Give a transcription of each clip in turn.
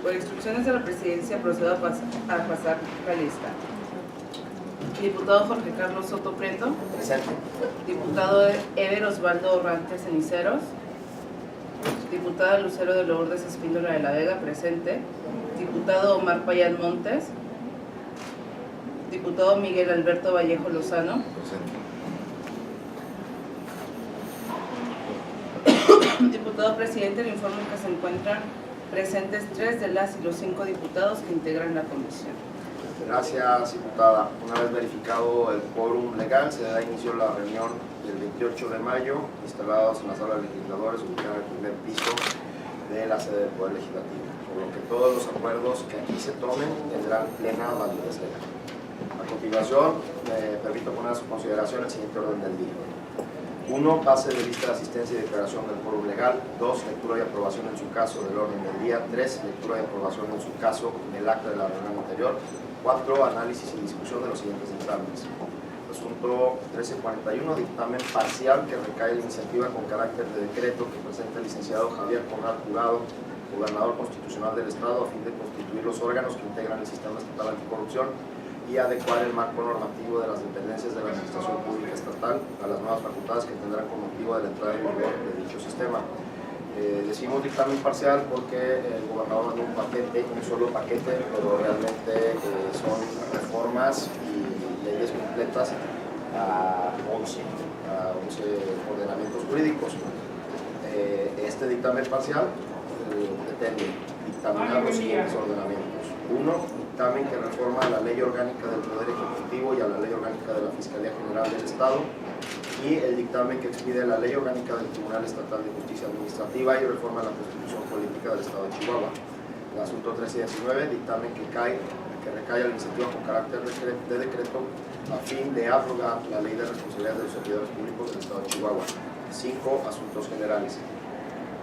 Por instrucciones de la Presidencia procedo a pasar la lista. Diputado Jorge Carlos Soto Prieto. Presente. Diputado Eber Osvaldo Orrante Ceniceros. Diputada Lucero de Lourdes Espíndola de la Vega, presente. Diputado Omar Payán Montes. Diputado Miguel Alberto Vallejo Lozano. Presente. Diputado Presidente, le informo que se encuentran presentes 3 de las y los 5 diputados que integran la comisión. Gracias, diputada. Una vez verificado el quórum legal, se da inicio a la reunión del 28 de mayo, instalados en la sala de legisladores, ubicada en el primer piso de la sede del Poder Legislativo, por lo que todos los acuerdos que aquí se tomen tendrán plena validez legal. A continuación, me permito poner a su consideración el siguiente orden del día. 1. Pase de lista de asistencia y declaración del quórum legal. 2. Lectura y aprobación en su caso del orden del día. 3. Lectura y aprobación en su caso del acta de la reunión anterior. 4. Análisis y discusión de los siguientes dictámenes. Asunto 1341, dictamen parcial que recae en iniciativa con carácter de decreto que presenta el licenciado Javier Corral Jurado, gobernador constitucional del Estado, a fin de constituir los órganos que integran el sistema estatal anticorrupción y adecuar el marco normativo de las dependencias de la Administración Pública Estatal a las nuevas facultades que tendrán con motivo de la entrada en vigor de dicho sistema. Decimos dictamen parcial porque el gobernador mandó un paquete, un solo paquete, pero realmente son reformas y leyes completas a 11 ordenamientos jurídicos. Este dictamen parcial pretende dictaminar los siguientes ordenamientos. 1. Dictamen que reforma la Ley Orgánica del Poder Ejecutivo y a la Ley Orgánica de la Fiscalía General del Estado, y el dictamen que expide la Ley Orgánica del Tribunal Estatal de Justicia Administrativa y reforma la Constitución Política del Estado de Chihuahua. El asunto 13 y 19, dictamen que recae a la iniciativa con carácter de decreto a fin de abrogar la Ley de Responsabilidad de los Servidores Públicos del Estado de Chihuahua. 5. Asuntos generales.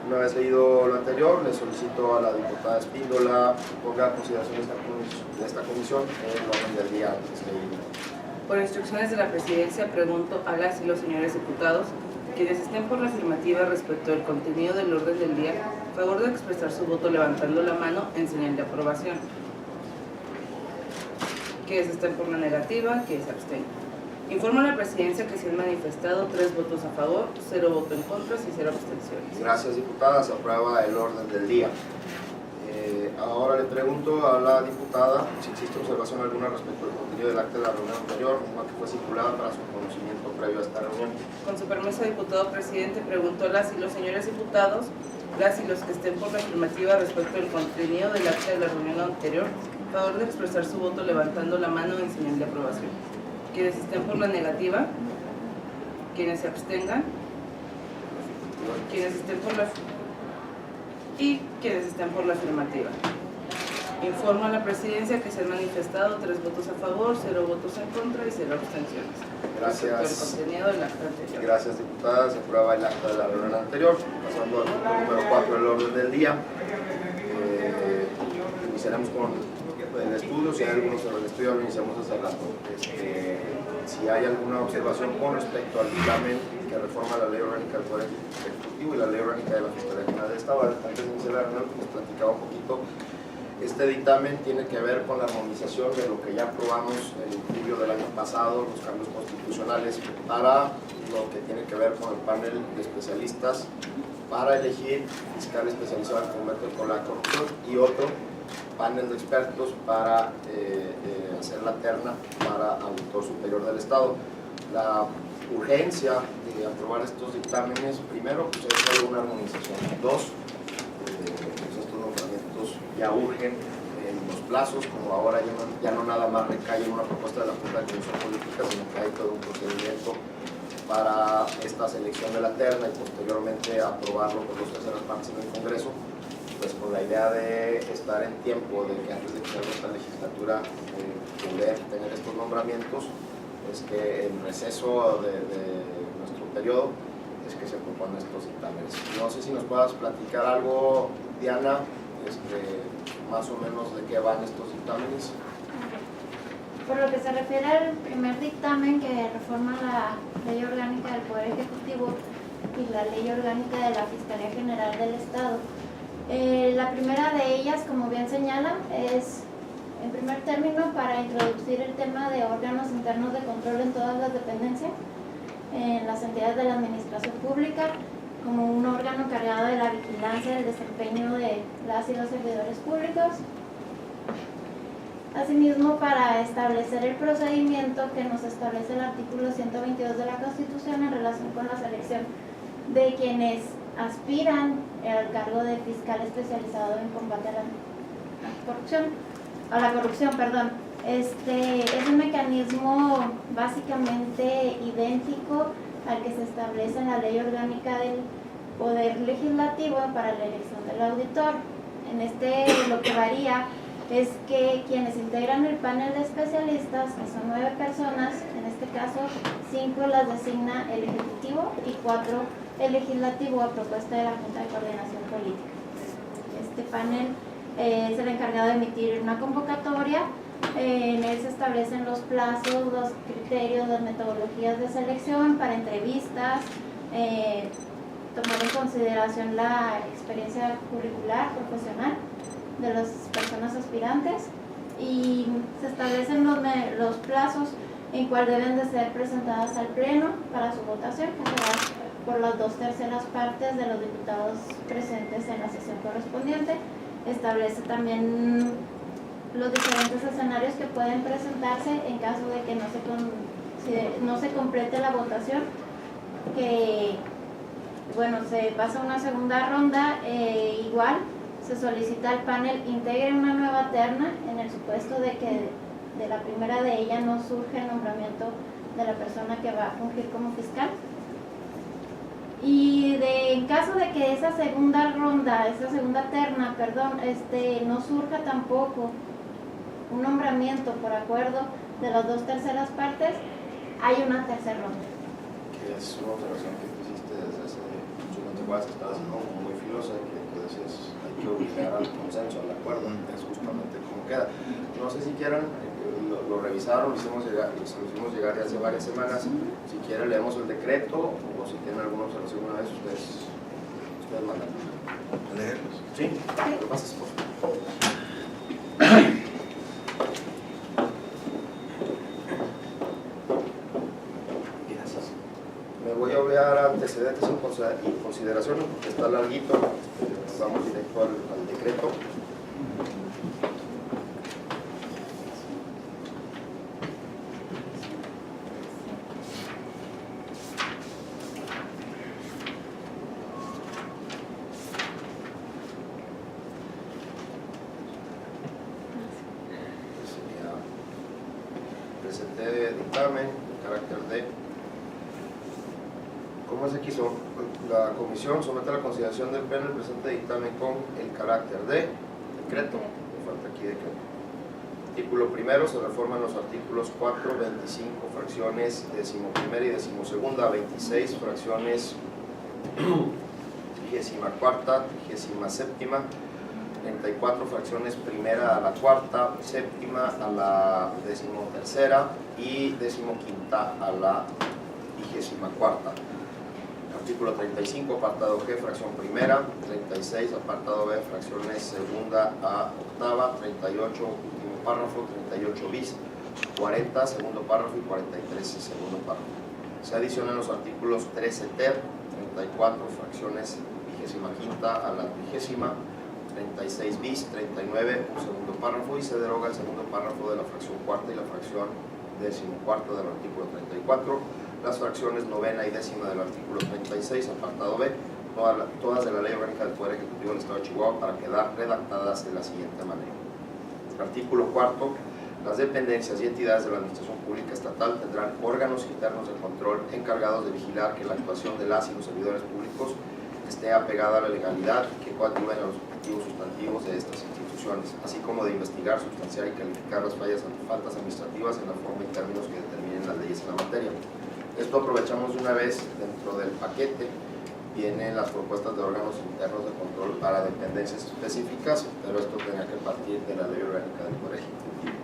Una vez leído lo anterior, le solicito a la diputada Espíndola que ponga a consideración de esta comisión el orden del día antes leído. Por instrucciones de la Presidencia, pregunto a las y los señores diputados, quienes estén por la afirmativa respecto al contenido del orden del día, favor de expresar su voto levantando la mano en señal de aprobación. Quienes estén por la negativa, que se abstengan. Informo a la Presidencia que se han manifestado 3 votos a favor, 0 votos en contra y 0 abstenciones. Gracias, diputada. Se aprueba el orden del día. Ahora le pregunto a la diputada si existe observación alguna respecto al contenido del acta de la reunión anterior, misma que fue circulada para su conocimiento previo a esta reunión. Con su permiso, diputado presidente, pregunto a las y los señores diputados, las y los que estén por la afirmativa respecto al contenido del acta de la reunión anterior, favor de expresar su voto levantando la mano en señal de aprobación. Quienes estén por la negativa, quienes se abstengan, quienes estén por la afirmativa. Informo a la Presidencia que se han manifestado 3 votos a favor, 0 votos en contra y 0 abstenciones. Gracias. El contenido del acta anterior. Gracias, diputada. Se aprueba el acta de la reunión anterior. Pasando al punto número 4 del orden del día. Iniciaremos con el estudio. Si hay alguno sobre el estudio, lo iniciamos hace rato. Si hay alguna observación con respecto al dictamen que reforma la Ley Orgánica del Poder Ejecutivo y la Ley Orgánica de la Fiscalía General del Estado, antes de iniciar la reunión, les platicaba un poquito. Este dictamen tiene que ver con la armonización de lo que ya aprobamos en julio del año pasado, los cambios constitucionales, para lo que tiene que ver con el panel de especialistas para elegir fiscal especializado en combate con la corrupción y otro panel de expertos para hacer la terna para auditor superior del Estado. La urgencia de aprobar estos dictámenes, primero, pues es una armonización. 2, estos nombramientos ya urgen en los plazos, como ahora ya no nada más recae en una propuesta de la Junta de Comisión Política, sino que hay todo un procedimiento para esta selección de la terna y posteriormente aprobarlo por 2/3 partes en el Congreso, pues con la idea de estar en tiempo de que antes de que salga esta legislatura poder tener estos nombramientos, es que en receso de nuestro periodo es que se proponen estos dictámenes. No sé si nos puedas platicar algo, Diana, más o menos de qué van estos dictámenes. Por lo que se refiere al primer dictamen que reforma la Ley Orgánica del Poder Ejecutivo y la Ley Orgánica de la Fiscalía General del Estado, La primera de ellas, como bien señalan, es en primer término para introducir el tema de órganos internos de control en todas las dependencias, en las entidades de la administración pública, como un órgano encargado de la vigilancia del desempeño de las y los servidores públicos. Asimismo, para establecer el procedimiento que nos establece el artículo 122 de la Constitución en relación con la selección de quienes aspiran al cargo de fiscal especializado en combate a la corrupción, es un mecanismo básicamente idéntico al que se establece en la Ley Orgánica del Poder Legislativo para la elección del auditor. Lo que varía es que quienes integran el panel de especialistas, que son 9 personas, en este caso 5 las designa el Ejecutivo y 4 el Legislativo a propuesta de la Junta de Coordinación Política. Este panel es el encargado de emitir una convocatoria. En él se establecen los plazos, los criterios, las metodologías de selección para entrevistas, tomar en consideración la experiencia curricular, profesional de las personas aspirantes, y se establecen los plazos en cual deben de ser presentadas al Pleno para su votación, que será por las 2/3 partes de los diputados presentes en la sesión correspondiente. Establece también los diferentes escenarios que pueden presentarse en caso de que no se complete la votación, que se pasa a una segunda ronda. Igual se solicita al panel integre una nueva terna en el supuesto de que de la primera de ella no surge el nombramiento de la persona que va a fungir como fiscal. Y en caso de que esa segunda terna, no surja tampoco un nombramiento por acuerdo de las 2/3 partes, hay una tercera ronda. Que es una observación que hiciste desde hace mucho tiempo, que estaba haciendo muy filosa, que decías hay que obligar al consenso, al acuerdo, es justamente como queda. No sé si quieran, lo revisaron, lo hicimos llegar ya hace varias semanas. Si quieren leemos el decreto, o si tienen alguna observación una vez, ustedes mandan. ¿Leerlos? Sí, lo pasas por favor. Gracias. Me voy a obviar antecedentes y consideraciones porque está larguito. Vamos directo al decreto. Presenté dictamen de carácter de. ¿Cómo se quiso? La comisión somete a la consideración del Pleno el presente dictamen con el carácter de decreto. Me falta aquí decreto. Artículo primero, se reforman los artículos 4, 25, fracciones 11ª y 12ª, 26, fracciones 34ª, 37ª, 34 fracciones primera a la cuarta, séptima a la 13ª y 15ª a la 24ª. Artículo 35, apartado G, fracción primera, 36, apartado B, fracciones segunda a octava, 38, último párrafo, 38 bis, 40, segundo párrafo y 43, segundo párrafo. Se adicionan los artículos 13 ter, 34, fracciones 25ª a la 20ª, 36 bis, 39, un segundo párrafo, y se deroga el segundo párrafo de la fracción cuarta y la fracción 14ª del artículo 34, las fracciones 9ª y 10ª del artículo 36, apartado B, todas de la Ley Orgánica del Poder Ejecutivo del Estado de Chihuahua, para quedar redactadas de la siguiente manera. Artículo 4. Las dependencias y entidades de la Administración Pública Estatal tendrán órganos internos de control encargados de vigilar que la actuación de las y los servidores públicos esté apegada a la legalidad y que coadyuven a los objetivos sustantivos de estas instituciones, así como de investigar, sustanciar y calificar las faltas administrativas en la forma y términos que determinen las leyes en la materia. Esto aprovechamos de una vez dentro del paquete. Vienen las propuestas de órganos internos de control para dependencias específicas, pero esto tenía que partir de la Ley Orgánica del Poder Ejecutivo.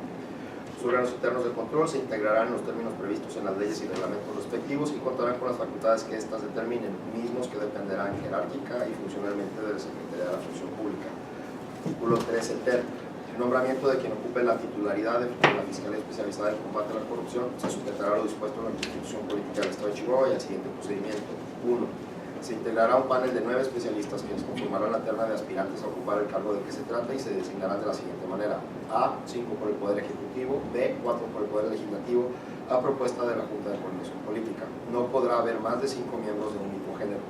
Los órganos internos de control se integrarán en los términos previstos en las leyes y reglamentos respectivos y contarán con las facultades que éstas determinen, mismos que dependerán jerárquica y funcionalmente de la Secretaría de la Función Pública. Artículo 13 ter. El nombramiento de quien ocupe la titularidad de la Fiscalía Especializada en Combate a la Corrupción se sujetará a lo dispuesto en la Constitución Política del Estado de Chihuahua y al siguiente procedimiento. 1. Se integrará un panel de 9 especialistas quienes conformarán la terna de aspirantes a ocupar el cargo de que se trata y se designarán de la siguiente manera: A. 5 por el Poder Ejecutivo, B. 4 por el Poder Legislativo, a propuesta de la Junta de Coordinación Política. No podrá haber más de 5 miembros de un mismo género.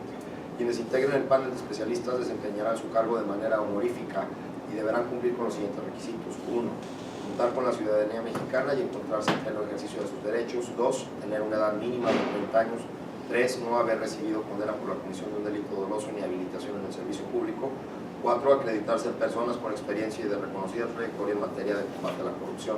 Quienes integren el panel de especialistas desempeñarán su cargo de manera honorífica y deberán cumplir con los siguientes requisitos. 1. Contar con la ciudadanía mexicana y encontrarse en pleno ejercicio de sus derechos. 2. Tener una edad mínima de 30 años. 3. No haber recibido condena por la comisión de un delito doloso ni habilitación en el servicio público. 4. Acreditarse en personas con experiencia y de reconocida trayectoria en materia de combate a la corrupción.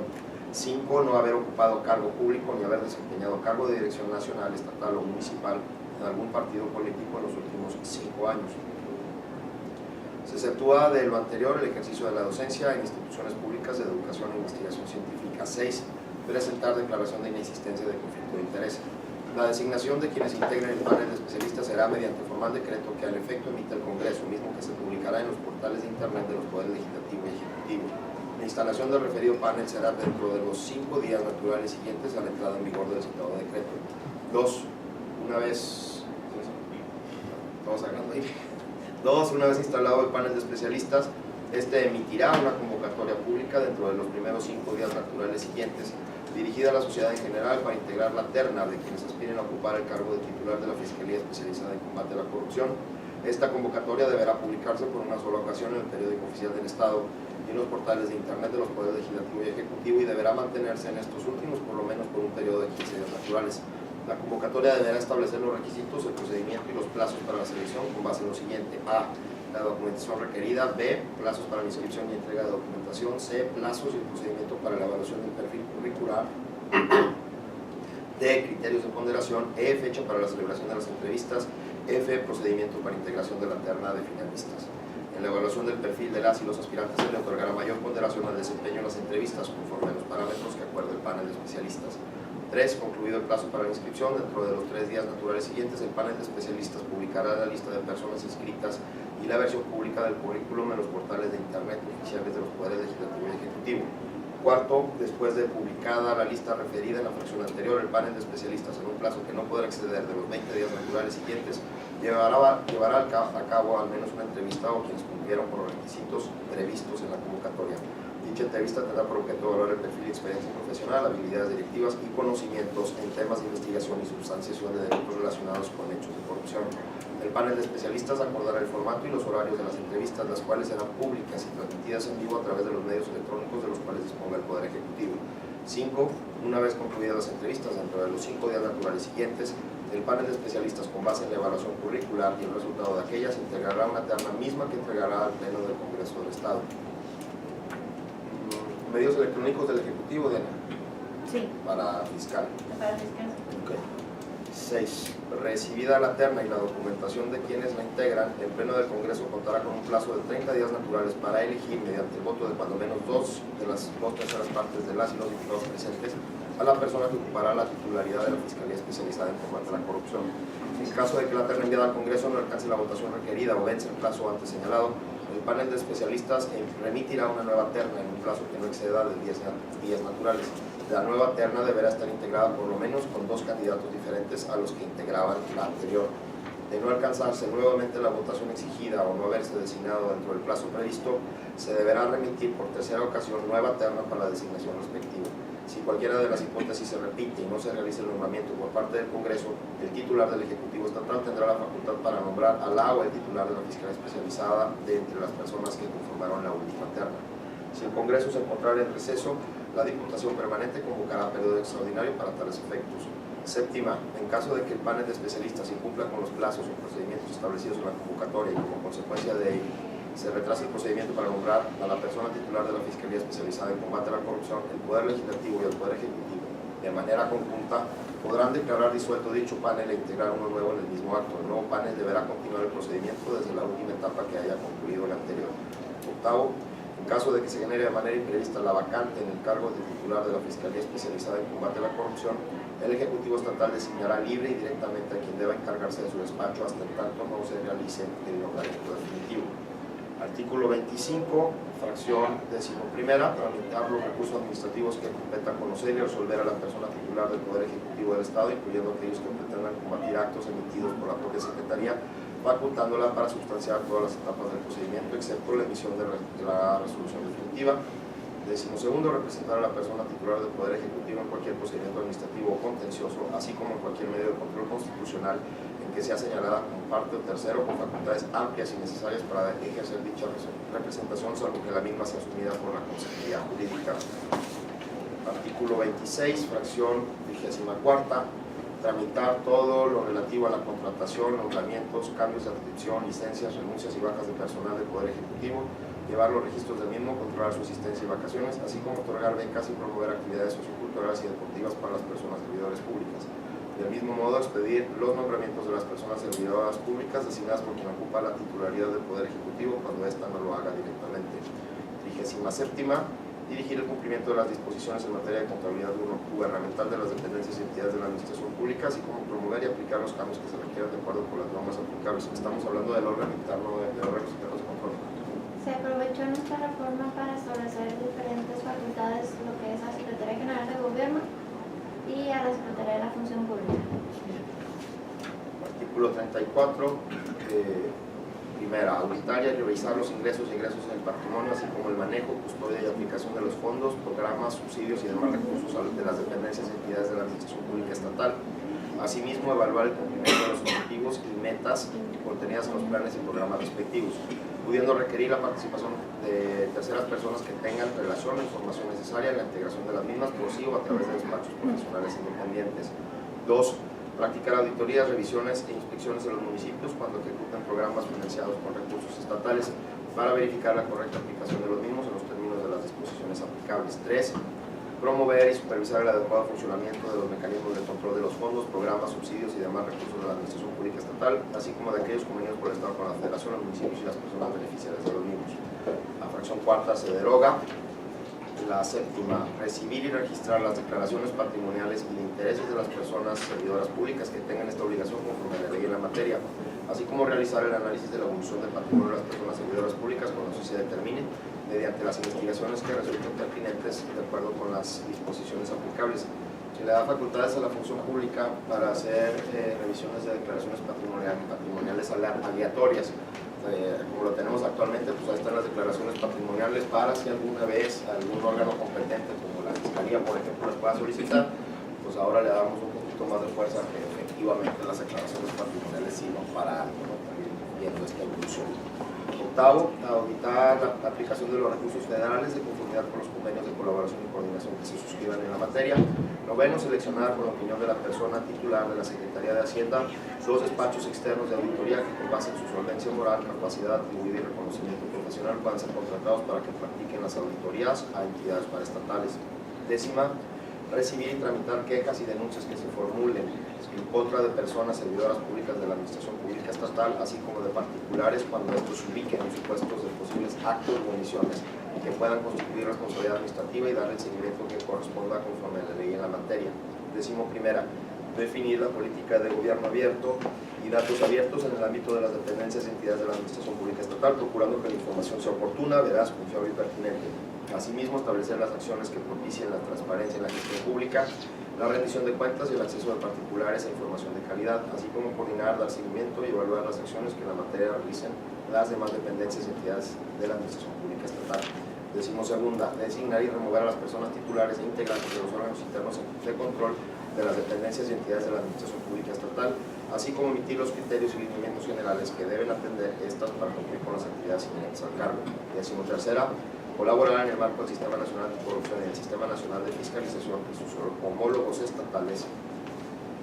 5. No haber ocupado cargo público ni haber desempeñado cargo de dirección nacional, estatal o municipal en algún partido político en los últimos 5 años. Se exceptúa de lo anterior el ejercicio de la docencia en instituciones públicas de educación e investigación científica. 6. Presentar declaración de inexistencia de conflicto de interés. La designación de quienes integren el panel de especialistas será mediante formal decreto que al efecto emite el Congreso, mismo que se publicará en los portales de internet de los poderes legislativo y ejecutivo. La instalación del referido panel será dentro de los 5 días naturales siguientes a la entrada en vigor del citado decreto. 2. Una vez... Estamos hablando ahí. 2. Una vez instalado el panel de especialistas, este emitirá una convocatoria pública dentro de los primeros 5 días naturales siguientes, dirigida a la sociedad en general para integrar la terna de quienes aspiren a ocupar el cargo de titular de la Fiscalía Especializada en Combate a la Corrupción. Esta convocatoria deberá publicarse por una sola ocasión en el periódico oficial del Estado y en los portales de internet de los poderes legislativo y ejecutivo y deberá mantenerse en estos últimos por lo menos por un periodo de 15 días naturales. La convocatoria deberá establecer los requisitos, el procedimiento y los plazos para la selección con base en lo siguiente: A. La documentación requerida. B. Plazos para la inscripción y entrega de documentación. C. Plazos y el procedimiento para la evaluación del perfil curricular. D. Criterios de ponderación. E. Fecha para la celebración de las entrevistas. F. Procedimiento para integración de la terna de finalistas. En la evaluación del perfil de las y los aspirantes se le otorgará mayor ponderación al desempeño en las entrevistas conforme a los parámetros que acuerde el panel de especialistas. 3. Concluido el plazo para la inscripción, dentro de los 3 días naturales siguientes, el panel de especialistas publicará la lista de personas inscritas y la versión pública del currículum en los portales de internet oficiales de los poderes legislativo y ejecutivo. 4. Después de publicada la lista referida en la fracción anterior, el panel de especialistas, en un plazo que no podrá exceder de los 20 días naturales siguientes, llevará a cabo al menos una entrevista o quienes cumplieron con los requisitos previstos en la convocatoria. Dicha entrevista tendrá por objeto evaluar el perfil y experiencia profesional, habilidades directivas y conocimientos en temas de investigación y substanciación de delitos relacionados con hechos de corrupción. El panel de especialistas acordará el formato y los horarios de las entrevistas, las cuales serán públicas y transmitidas en vivo a través de los medios electrónicos de los cuales disponga el Poder Ejecutivo. 5. Una vez concluidas las entrevistas, dentro de los 5 días naturales siguientes, el panel de especialistas, con base en la evaluación curricular y el resultado de aquellas, integrará una terna misma que entregará al Pleno del Congreso del Estado. Medios electrónicos del Ejecutivo, Diana. Sí. Para fiscal. Para fiscal. Okay. 6. Recibida la terna y la documentación de quienes la integran, el Pleno del Congreso contará con un plazo de 30 días naturales para elegir, mediante el voto de cuando menos 2 de las 2/3 partes de las y los diputados presentes, a la persona que ocupará la titularidad de la Fiscalía Especializada en Combate a la Corrupción. En caso de que la terna enviada al Congreso no alcance la votación requerida o vence el plazo antes señalado, el panel de especialistas remitirá una nueva terna en un plazo que no exceda de 10 días naturales. La nueva terna deberá estar integrada por lo menos con 2 candidatos diferentes a los que integraban la anterior. De no alcanzarse nuevamente la votación exigida o no haberse designado dentro del plazo previsto, se deberá remitir por tercera ocasión nueva terna para la designación respectiva. Si cualquiera de las hipótesis se repite y no se realiza el nombramiento por parte del Congreso, el titular del Ejecutivo Estatal tendrá la facultad para nombrar a la o el titular de la Fiscalía Especializada de entre las personas que conformaron la última terna. Si el Congreso se encontrara en receso, la Diputación Permanente convocará periodo extraordinario para tales efectos. 7. En caso de que el panel de especialistas incumpla con los plazos o procedimientos establecidos en la convocatoria y como consecuencia de ello se retrasa el procedimiento para nombrar a la persona titular de la Fiscalía Especializada en Combate a la Corrupción, el Poder Legislativo y el Poder Ejecutivo, de manera conjunta, podrán declarar disuelto dicho panel e integrar uno nuevo en el mismo acto. El nuevo panel deberá continuar el procedimiento desde la última etapa que haya concluido el anterior. 8. En En caso de que se genere de manera imprevista la vacante en el cargo de titular de la Fiscalía Especializada en Combate a la Corrupción, el Ejecutivo Estatal designará libre y directamente a quien deba encargarse de su despacho hasta en tanto no se realice el nombramiento definitivo. Artículo 25, fracción 11ª, tramitar los recursos administrativos que competan conocer y resolver a la persona titular del Poder Ejecutivo del Estado, incluyendo aquellos que pretendan combatir actos emitidos por la propia Secretaría, facultándola para sustanciar todas las etapas del procedimiento, excepto la emisión de la resolución definitiva. 12º, representar a la persona titular del Poder Ejecutivo en cualquier procedimiento administrativo o contencioso, así como en cualquier medio de control constitucional en que sea señalada como parte o tercero con facultades amplias y necesarias para ejercer dicha representación, salvo que la misma sea asumida por la Consejería Jurídica. Artículo 26, fracción 24ª, tramitar todo lo relativo a la contratación, nombramientos, cambios de adscripción, licencias, renuncias y bajas de personal del Poder Ejecutivo, llevar los registros del mismo, controlar su asistencia y vacaciones, así como otorgar becas y promover actividades socioculturales y deportivas para las personas servidoras públicas. Del mismo modo, expedir los nombramientos de las personas servidoras públicas designadas por quien ocupa la titularidad del Poder Ejecutivo cuando ésta no lo haga directamente. 37ª, dirigir el cumplimiento de las disposiciones en materia de contabilidad gubernamental de las dependencias y entidades de la administración pública, así como promover y aplicar los cambios que se requieran de acuerdo con las normas aplicables. Estamos hablando del órgano interno de órganos internos de control. Se aprovechó en esta reforma para establecer diferentes facultades, lo que es la Secretaría General de Gobierno y a la Secretaría de la Función Pública. Artículo 34. Primera, auditar y revisar los ingresos y egresos en el patrimonio, así como el manejo, custodia y aplicación de los fondos, programas, subsidios y demás recursos de las dependencias y entidades de la Administración Pública Estatal. Asimismo, evaluar el cumplimiento de los objetivos y metas contenidas en los planes y programas respectivos, pudiendo requerir la participación de terceras personas que tengan relación o información necesaria en la integración de las mismas por sí o a través de despachos profesionales independientes. 2. Practicar auditorías, revisiones e inspecciones en los municipios cuando ejecuten programas financiados con recursos estatales para verificar la correcta aplicación de los mismos en los términos de las disposiciones aplicables. 3. Promover y supervisar el adecuado funcionamiento de los mecanismos de control de los fondos, programas, subsidios y demás recursos de la Administración Pública Estatal, así como de aquellos convenidos por el Estado con la Federación, los municipios y las personas beneficiarias de los mismos. La fracción 4ª se deroga. La 7ª, recibir y registrar las declaraciones patrimoniales y de intereses de las personas servidoras públicas que tengan esta obligación conforme a la ley en la materia, así como realizar el análisis de la evolución del patrimonio de las personas servidoras públicas cuando así se determine, mediante las investigaciones que resulten pertinentes de acuerdo con las disposiciones aplicables. Se le da facultades a la función pública para hacer revisiones de declaraciones patrimoniales aleatorias. Como lo tenemos actualmente, pues ahí están las declaraciones patrimoniales para si alguna vez algún órgano competente como la Fiscalía, por ejemplo, las pueda solicitar, pues ahora le damos un poquito más de fuerza que efectivamente las declaraciones patrimoniales sirvan para algo, ¿no? También viendo esta evolución. 8º, auditar la aplicación de los recursos federales de conformidad con los convenios de colaboración y coordinación que se suscriban en la materia. 9º, seleccionar con opinión de la persona titular de la Secretaría de Hacienda los despachos externos de auditoría que con base en su solvencia moral, capacidad atribuida y reconocimiento profesional puedan ser contratados para que practiquen las auditorías a entidades paraestatales. 10ª, recibir y tramitar quejas y denuncias que se formulen en contra de personas servidoras públicas de la Administración Pública Estatal, así como de particulares cuando estos se ubiquen en supuestos de posibles actos o omisiones que puedan constituir responsabilidad administrativa y darle el seguimiento que corresponda conforme a la ley en la materia. 11ª, definir la política de gobierno abierto y datos abiertos en el ámbito de las dependencias y entidades de la Administración Pública Estatal, procurando que la información sea oportuna, veraz, confiable y pertinente. Asimismo, establecer las acciones que propicien la transparencia en la gestión pública, la rendición de cuentas y el acceso de particulares a información de calidad, así como coordinar, dar seguimiento y evaluar las acciones que en la materia realicen las demás dependencias y entidades de la Administración Pública Estatal. 12ª, designar y remover a las personas titulares e integrantes de los órganos internos de control de las dependencias y entidades de la Administración Pública Estatal, así como emitir los criterios y lineamientos generales que deben atender estas para cumplir con las actividades inherentes al cargo. 13ª, colaborar en el marco del Sistema Nacional de Corrupción y el Sistema Nacional de Fiscalización y sus homólogos estatales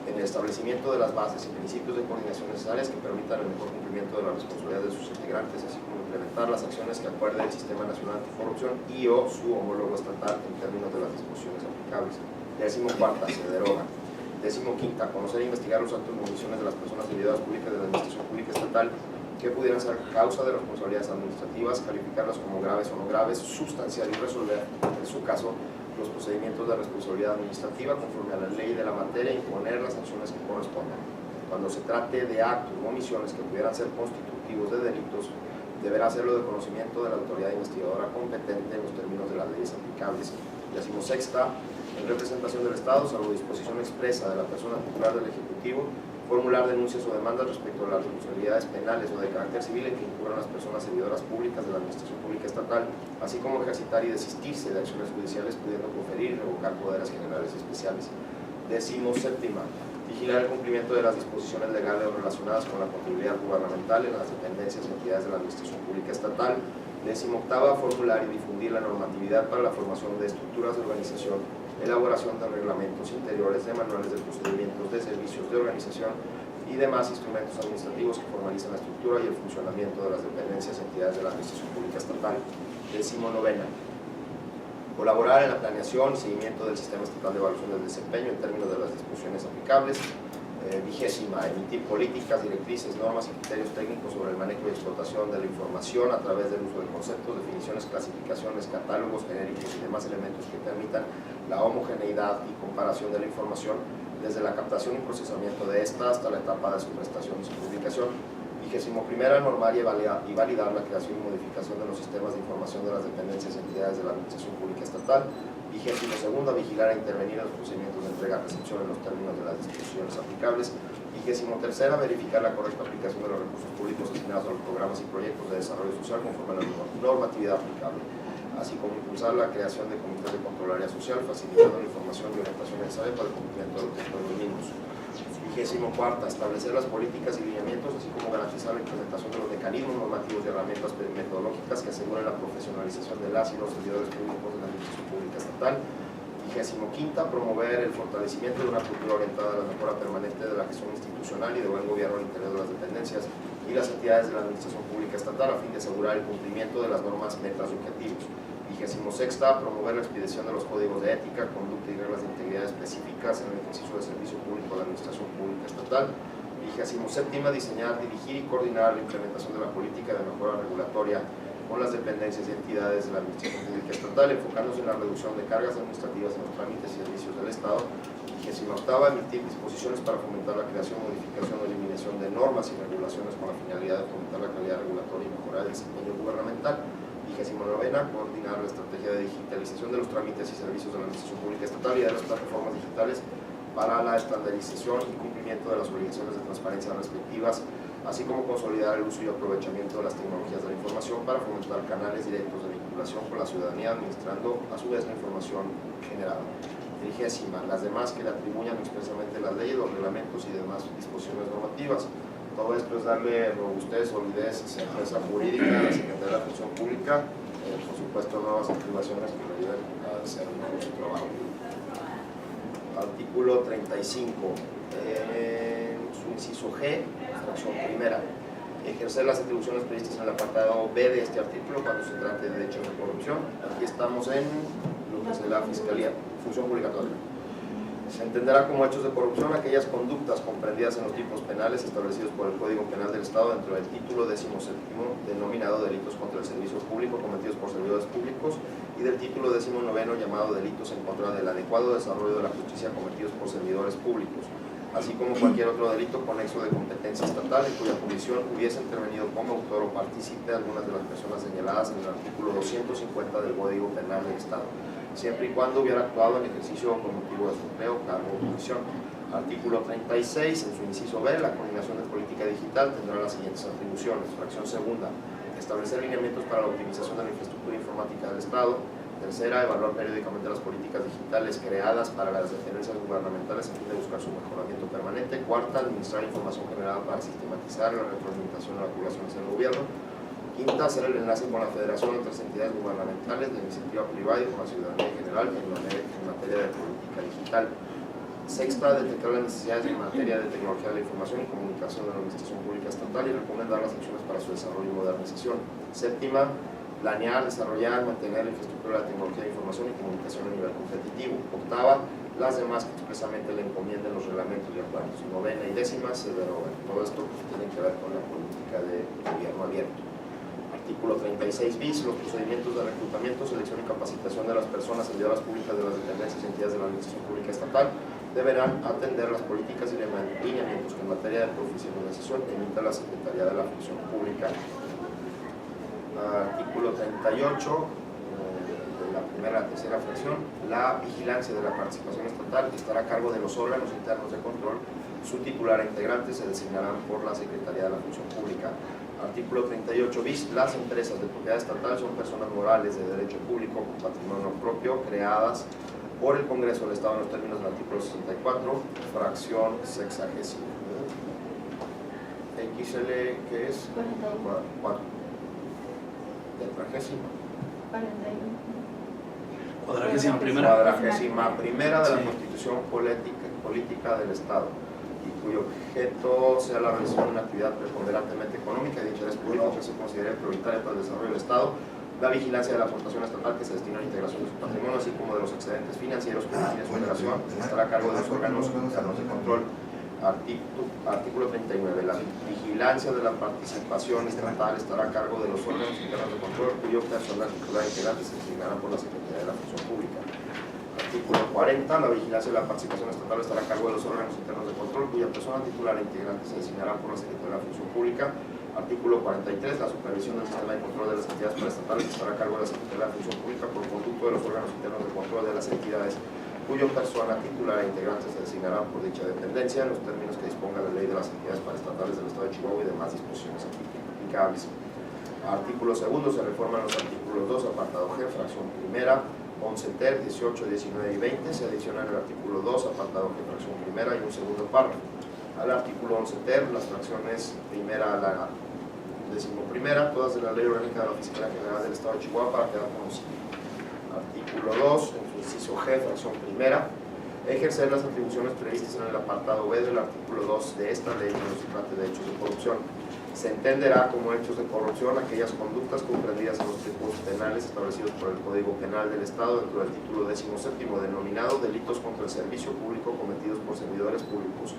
en el establecimiento de las bases y principios de coordinación necesarias que permitan el mejor cumplimiento de las responsabilidades de sus integrantes, así como implementar las acciones que acuerde el Sistema Nacional de Corrupción y o su homólogo estatal en términos de las disposiciones aplicables. 14ª, se deroga. 15ª, conocer e investigar los actos de omisiones de las personas servidoras públicas de la Administración Pública Estatal que pudieran ser causa de responsabilidades administrativas, calificarlas como graves o no graves, sustanciar y resolver, en su caso, los procedimientos de responsabilidad administrativa conforme a la ley de la materia e imponer las sanciones que correspondan. Cuando se trate de actos o omisiones que pudieran ser constitutivos de delitos, deberá hacerlo de conocimiento de la autoridad investigadora competente en los términos de las leyes aplicables. Y decimosexta, en representación del Estado, salvo disposición expresa de la persona titular del Ejecutivo, formular denuncias o demandas respecto a las responsabilidades penales o de carácter civil en que incurran las personas servidoras públicas de la Administración Pública Estatal, así como ejercitar y desistirse de acciones judiciales pudiendo conferir y revocar poderes generales y especiales. Decimoséptima, vigilar el cumplimiento de las disposiciones legales relacionadas con la contabilidad gubernamental en las dependencias y entidades de la Administración Pública Estatal. Decimoctava, formular y difundir la normatividad para la formación de estructuras de organización, elaboración de reglamentos interiores, de manuales de procedimientos, de servicios de organización y demás instrumentos administrativos que formalizan la estructura y el funcionamiento de las dependencias y entidades de la Administración Pública Estatal. Decimonovena, colaborar en la planeación y seguimiento del Sistema Estatal de Evaluación del Desempeño en términos de las disposiciones aplicables. Vigésima, emitir políticas, directrices, normas y criterios técnicos sobre el manejo y explotación de la información a través del uso de conceptos, definiciones, clasificaciones, catálogos genéricos y demás elementos que permitan la homogeneidad y comparación de la información desde la captación y procesamiento de esta hasta la etapa de su prestación y su publicación. 21ª, normar y validar la creación y modificación de los sistemas de información de las dependencias y entidades de la Administración Pública Estatal. 22ª, vigilar e intervenir en los procedimientos de entrega-recepción en los términos de las disposiciones aplicables. 23ª, verificar la correcta aplicación de los recursos públicos destinados a los programas y proyectos de desarrollo social conforme a la normatividad aplicable, así como impulsar la creación de comités de control área social, facilitando la información y orientación necesaria para el cumplimiento de los textos de los mismos. 24ª, establecer las políticas y lineamientos, así como garantizar la implementación de los mecanismos normativos y herramientas metodológicas que aseguren la profesionalización de las y los servidores públicos de la Administración Pública Estatal. 25ª, promover el fortalecimiento de una cultura orientada a la mejora permanente de la gestión institucional y de buen gobierno al interior de las dependencias y las entidades de la Administración Pública Estatal a fin de asegurar el cumplimiento de las normas, metas y objetivos. 26ª, promover la expedición de los códigos de ética, conducta y reglas de integridad específicas en el ejercicio del servicio público de la Administración Pública Estatal. 27ª, diseñar, dirigir y coordinar la implementación de la política de mejora regulatoria con las dependencias y entidades de la Administración Pública Estatal, enfocándose en la reducción de cargas administrativas en los trámites y servicios del Estado. 28ª, emitir disposiciones para fomentar la creación, modificación o eliminación de normas y regulaciones con la finalidad de fomentar la calidad regulatoria y mejorar el desempeño gubernamental. 29ª, coordinar la estrategia de digitalización de los trámites y servicios de la Administración Pública Estatal y de las plataformas digitales para la estandarización y cumplimiento de las obligaciones de transparencia respectivas, así como consolidar el uso y aprovechamiento de las tecnologías de la información para fomentar canales directos de vinculación con la ciudadanía, administrando a su vez la información generada. 30ª, las demás que le atribuyan expresamente las leyes, los reglamentos y demás disposiciones normativas. Todo esto es darle robustez, solidez y certeza jurídica a la Secretaría de la Función Pública, por supuesto nuevas activaciones que le ayuden a hacer mejor su trabajo. Artículo 35, su inciso G, fracción primera. Ejercer las atribuciones previstas en el apartado B de este artículo cuando se trate de hechos de corrupción. Aquí estamos en lo que es la Fiscalía, Función Publicatoria. Se entenderá como hechos de corrupción aquellas conductas comprendidas en los tipos penales establecidos por el Código Penal del Estado dentro del título 17º denominado Delitos contra el Servicio Público cometidos por servidores públicos y del título 19º llamado Delitos en contra del adecuado desarrollo de la justicia cometidos por servidores públicos, así como cualquier otro delito conexo de competencia estatal en cuya comisión hubiese intervenido como autor o partícipe algunas de las personas señaladas en el artículo 250 del Código Penal del Estado, siempre y cuando hubiera actuado en ejercicio con motivo de su empleo, cargo o comisión. Artículo 36, en su inciso B, la coordinación de política digital tendrá las siguientes atribuciones. Fracción segunda, establecer lineamientos para la optimización de la infraestructura informática del Estado. Tercera, evaluar periódicamente las políticas digitales creadas para las dependencias gubernamentales a fin de buscar su mejoramiento permanente. Cuarta, administrar información generada para sistematizar la retroalimentación de la población hacia el gobierno. Quinta, hacer el enlace con la Federación de otras entidades gubernamentales de iniciativa privada y con la ciudadanía en general en materia de política digital. Sexta, detectar las necesidades en materia de tecnología de la información y comunicación de la Administración Pública Estatal y recomendar las acciones para su desarrollo y modernización. Séptima, planear, desarrollar, mantener la infraestructura de tecnología de información y comunicación a nivel competitivo. Octava, las demás que expresamente le encomienden los reglamentos y acuerdos. Novena y décima se derogan. Todo esto tiene que ver con la política de gobierno abierto. Artículo 36 bis, los procedimientos de reclutamiento, selección y capacitación de las personas servidores públicas de las dependencias y entidades de la administración pública estatal deberán atender las políticas y lineamientos que en materia de profesionalización emita la Secretaría de la Función Pública. Artículo 38, de la primera a la tercera fracción, la vigilancia de la participación estatal estará a cargo de los órganos internos de control. Su titular e integrantes se designarán por la Secretaría de la Función Pública. Artículo 38 bis, las empresas de propiedad estatal son personas morales de derecho público con patrimonio propio creadas por el Congreso del Estado en los términos del artículo 64, fracción sexagésima. XL, ¿qué es? 4. Tetragésima. 41. Cuadragésima primera. Cuadragésima primera de la Sí. Constitución Política del Estado, y cuyo objeto sea la realización de una actividad preponderantemente económica y de interés público que se considere prioritaria para el desarrollo del Estado, la vigilancia de la aportación estatal que se destina a la integración de su patrimonio, así como de los excedentes financieros que tiene su operación, estará a cargo de los órganos internos de control. Artículo 39. La vigilancia de la participación estatal estará a cargo de los órganos internos de control, cuyo personal titular integrante se designará por la Secretaría de la Función Pública. Artículo 40. La vigilancia de la participación estatal estará a cargo de los órganos internos de control, cuya persona titular e integrante se designará por la Secretaría de la Función Pública. Artículo 43. La supervisión del sistema de control de las entidades paraestatales estará a cargo de la Secretaría de la Función Pública por conducto de los órganos internos de control de las entidades cuyo persona titular e integrante se designará por dicha dependencia en los términos que disponga la ley de las entidades paraestatales del Estado de Chihuahua y demás disposiciones aplicables. Artículo segundo. Se reforman los artículos 2, apartado G, fracción primera, 11 ter, 18, 19 y 20. Se adicionan el artículo 2, apartado G, fracción primera y un segundo párrafo. Al artículo 11 ter, las fracciones primera a la decimoprimera, todas de la Ley Orgánica de la Fiscalía General del Estado de Chihuahua para quedar conocido. Artículo 2, en su inciso G, fracción primera, ejercer las atribuciones previstas en el apartado B del artículo 2 de esta ley cuando se trate de hechos de corrupción. Se entenderá como hechos de corrupción aquellas conductas comprendidas en los tipos penales establecidos por el Código Penal del Estado dentro del título 17 denominado delitos contra el servicio público cometidos por servidores públicos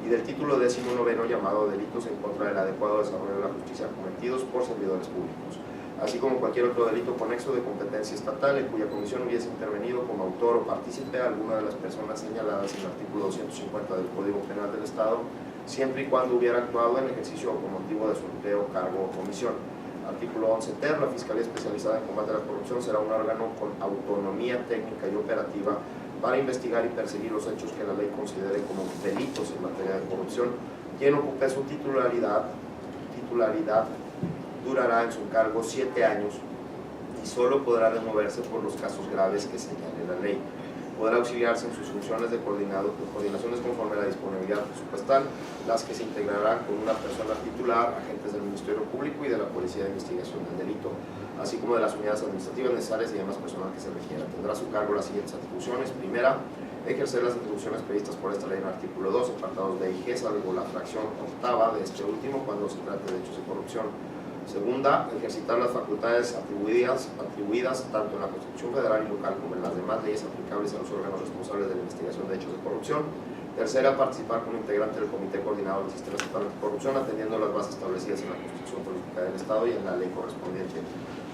y del título 19 llamado delitos en contra del adecuado desarrollo de la justicia cometidos por servidores públicos, así como cualquier otro delito conexo de competencia estatal en cuya comisión hubiese intervenido como autor o partícipe alguna de las personas señaladas en el artículo 250 del Código Penal del Estado, siempre y cuando hubiera actuado en ejercicio o con motivo de su empleo, cargo o comisión. Artículo 11 ter. La Fiscalía Especializada en Combate a la Corrupción será un órgano con autonomía técnica y operativa para investigar y perseguir los hechos que la ley considere como delitos en materia de corrupción. Quien ocupe su titularidad durará en su cargo 7 años y solo podrá removerse por los casos graves que señale la ley. Podrá auxiliarse en sus funciones de coordinaciones conforme a la disponibilidad presupuestal, las que se integrarán con una persona titular, agentes del Ministerio Público y de la Policía de Investigación del Delito, así como de las unidades administrativas necesarias y demás personal que se requiera. Tendrá a su cargo las siguientes atribuciones. Primera, ejercer las atribuciones previstas por esta ley en el artículo 2, apartados B y G, salvo la fracción octava de este último cuando se trate de hechos de corrupción. Segunda, ejercitar las facultades atribuidas tanto en la Constitución Federal y local como en las demás leyes aplicables a los órganos responsables de la investigación de hechos de corrupción. Tercera, participar como integrante del Comité Coordinador del Sistema Estatal de Corrupción, atendiendo las bases establecidas en la Constitución Política del Estado y en la ley correspondiente.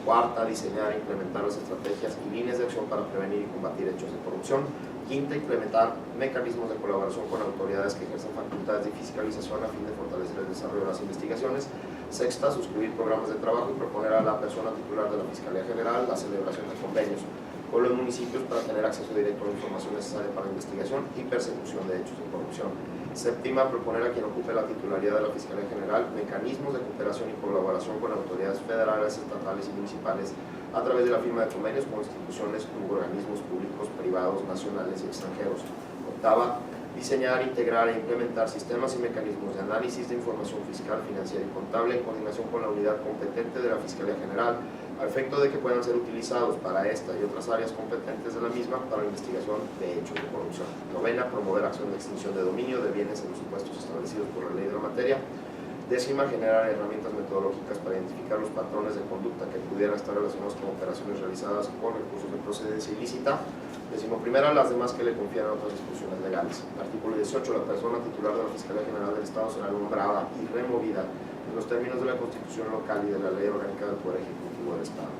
Cuarta, diseñar e implementar las estrategias y líneas de acción para prevenir y combatir hechos de corrupción. Quinta, implementar mecanismos de colaboración con autoridades que ejercen facultades de fiscalización a fin de fortalecer el desarrollo de las investigaciones. Sexta, suscribir programas de trabajo y proponer a la persona titular de la Fiscalía General la celebración de convenios con los municipios para tener acceso directo a la información necesaria para la investigación y persecución de hechos de corrupción. Séptima, proponer a quien ocupe la titularidad de la Fiscalía General mecanismos de cooperación y colaboración con autoridades federales, estatales y municipales a través de la firma de convenios con instituciones u organismos públicos, privados, nacionales y extranjeros. Octava, diseñar, integrar e implementar sistemas y mecanismos de análisis de información fiscal, financiera y contable en coordinación con la unidad competente de la Fiscalía General, a efecto de que puedan ser utilizados para esta y otras áreas competentes de la misma para la investigación de hechos de corrupción. Novena, promover acción de extinción de dominio de bienes en los supuestos establecidos por la ley de la materia. Décima, generar herramientas metodológicas para identificar los patrones de conducta que pudieran estar relacionados con operaciones realizadas con recursos de procedencia ilícita. Décimo primera, las demás que le confieran otras disposiciones legales. Artículo 18, la persona titular de la Fiscalía General del Estado será nombrada y removida en los términos de la Constitución local y de la Ley Orgánica del Poder Ejecutivo del Estado.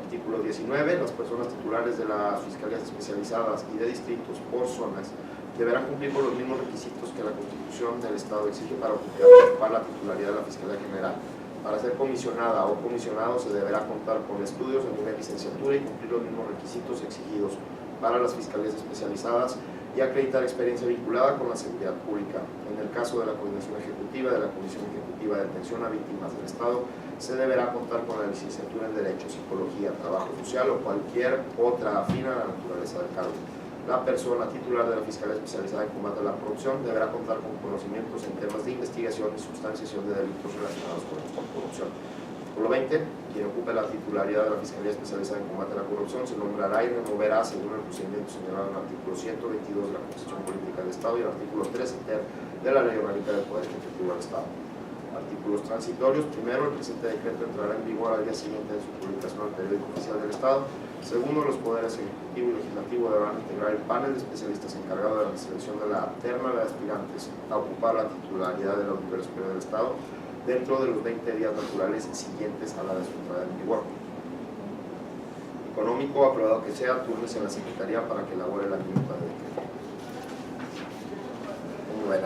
Artículo 19, las personas titulares de las Fiscalías Especializadas y de distritos por zonas deberán cumplir con los mismos requisitos que la Constitución del Estado exige para ocupar la titularidad de la Fiscalía General. Para ser comisionada o comisionado se deberá contar con estudios de nivel licenciatura y cumplir los mismos requisitos exigidos para las Fiscalías Especializadas y acreditar experiencia vinculada con la seguridad pública. En el caso de la Coordinación Ejecutiva de la Comisión Ejecutiva de Atención a Víctimas del Estado, se deberá contar con la licenciatura en Derecho, Psicología, Trabajo Social o cualquier otra afín a la naturaleza del cargo. La persona titular de la Fiscalía Especializada en Combate a la Corrupción deberá contar con conocimientos en temas de investigación y sustanciación de delitos relacionados con la corrupción. Artículo 20. Quien ocupe la titularidad de la Fiscalía Especializada en Combate a la Corrupción se nombrará y removerá según el procedimiento señalado en el artículo 122 de la Constitución Política del Estado y el artículo 13 ter de la Ley Orgánica del Poder Ejecutivo del Estado. Artículos transitorios. Primero, el presente decreto entrará en vigor al día siguiente de su publicación al Periódico Oficial del Estado. Segundo, los poderes ejecutivo y legislativo deberán integrar el panel de especialistas encargado de la selección de la terna de aspirantes a ocupar la titularidad de la Auditoría Superior del Estado dentro de los 20 días naturales siguientes a la de su entrada en vigor. Económico, aprobado que sea, turnes en la Secretaría para que elabore la minuta de decreto.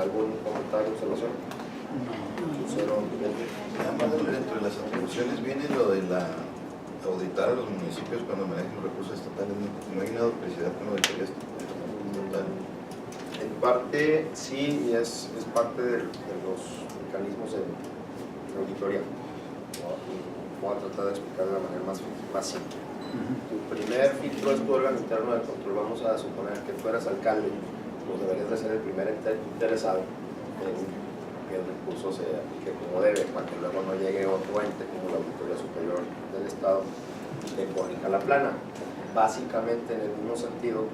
¿Algún comentario, observación? Cero. Además, dentro de las atribuciones viene lo de auditar a los municipios cuando manejan los recursos estatales. No hay una duplicidad con la auditoría estatal. En parte sí, y es parte de los mecanismos de auditoría. Voy a tratar de explicar de la manera más simple. Tu primer filtro es tu órgano interno de control. Vamos a suponer que tú eres alcalde, pues deberías de ser el primer interesado en que el recurso se aplique como debe, para que luego no llegue otro ente como la Auditoría Superior del Estado y te corrija la plana. Básicamente, en el mismo sentido,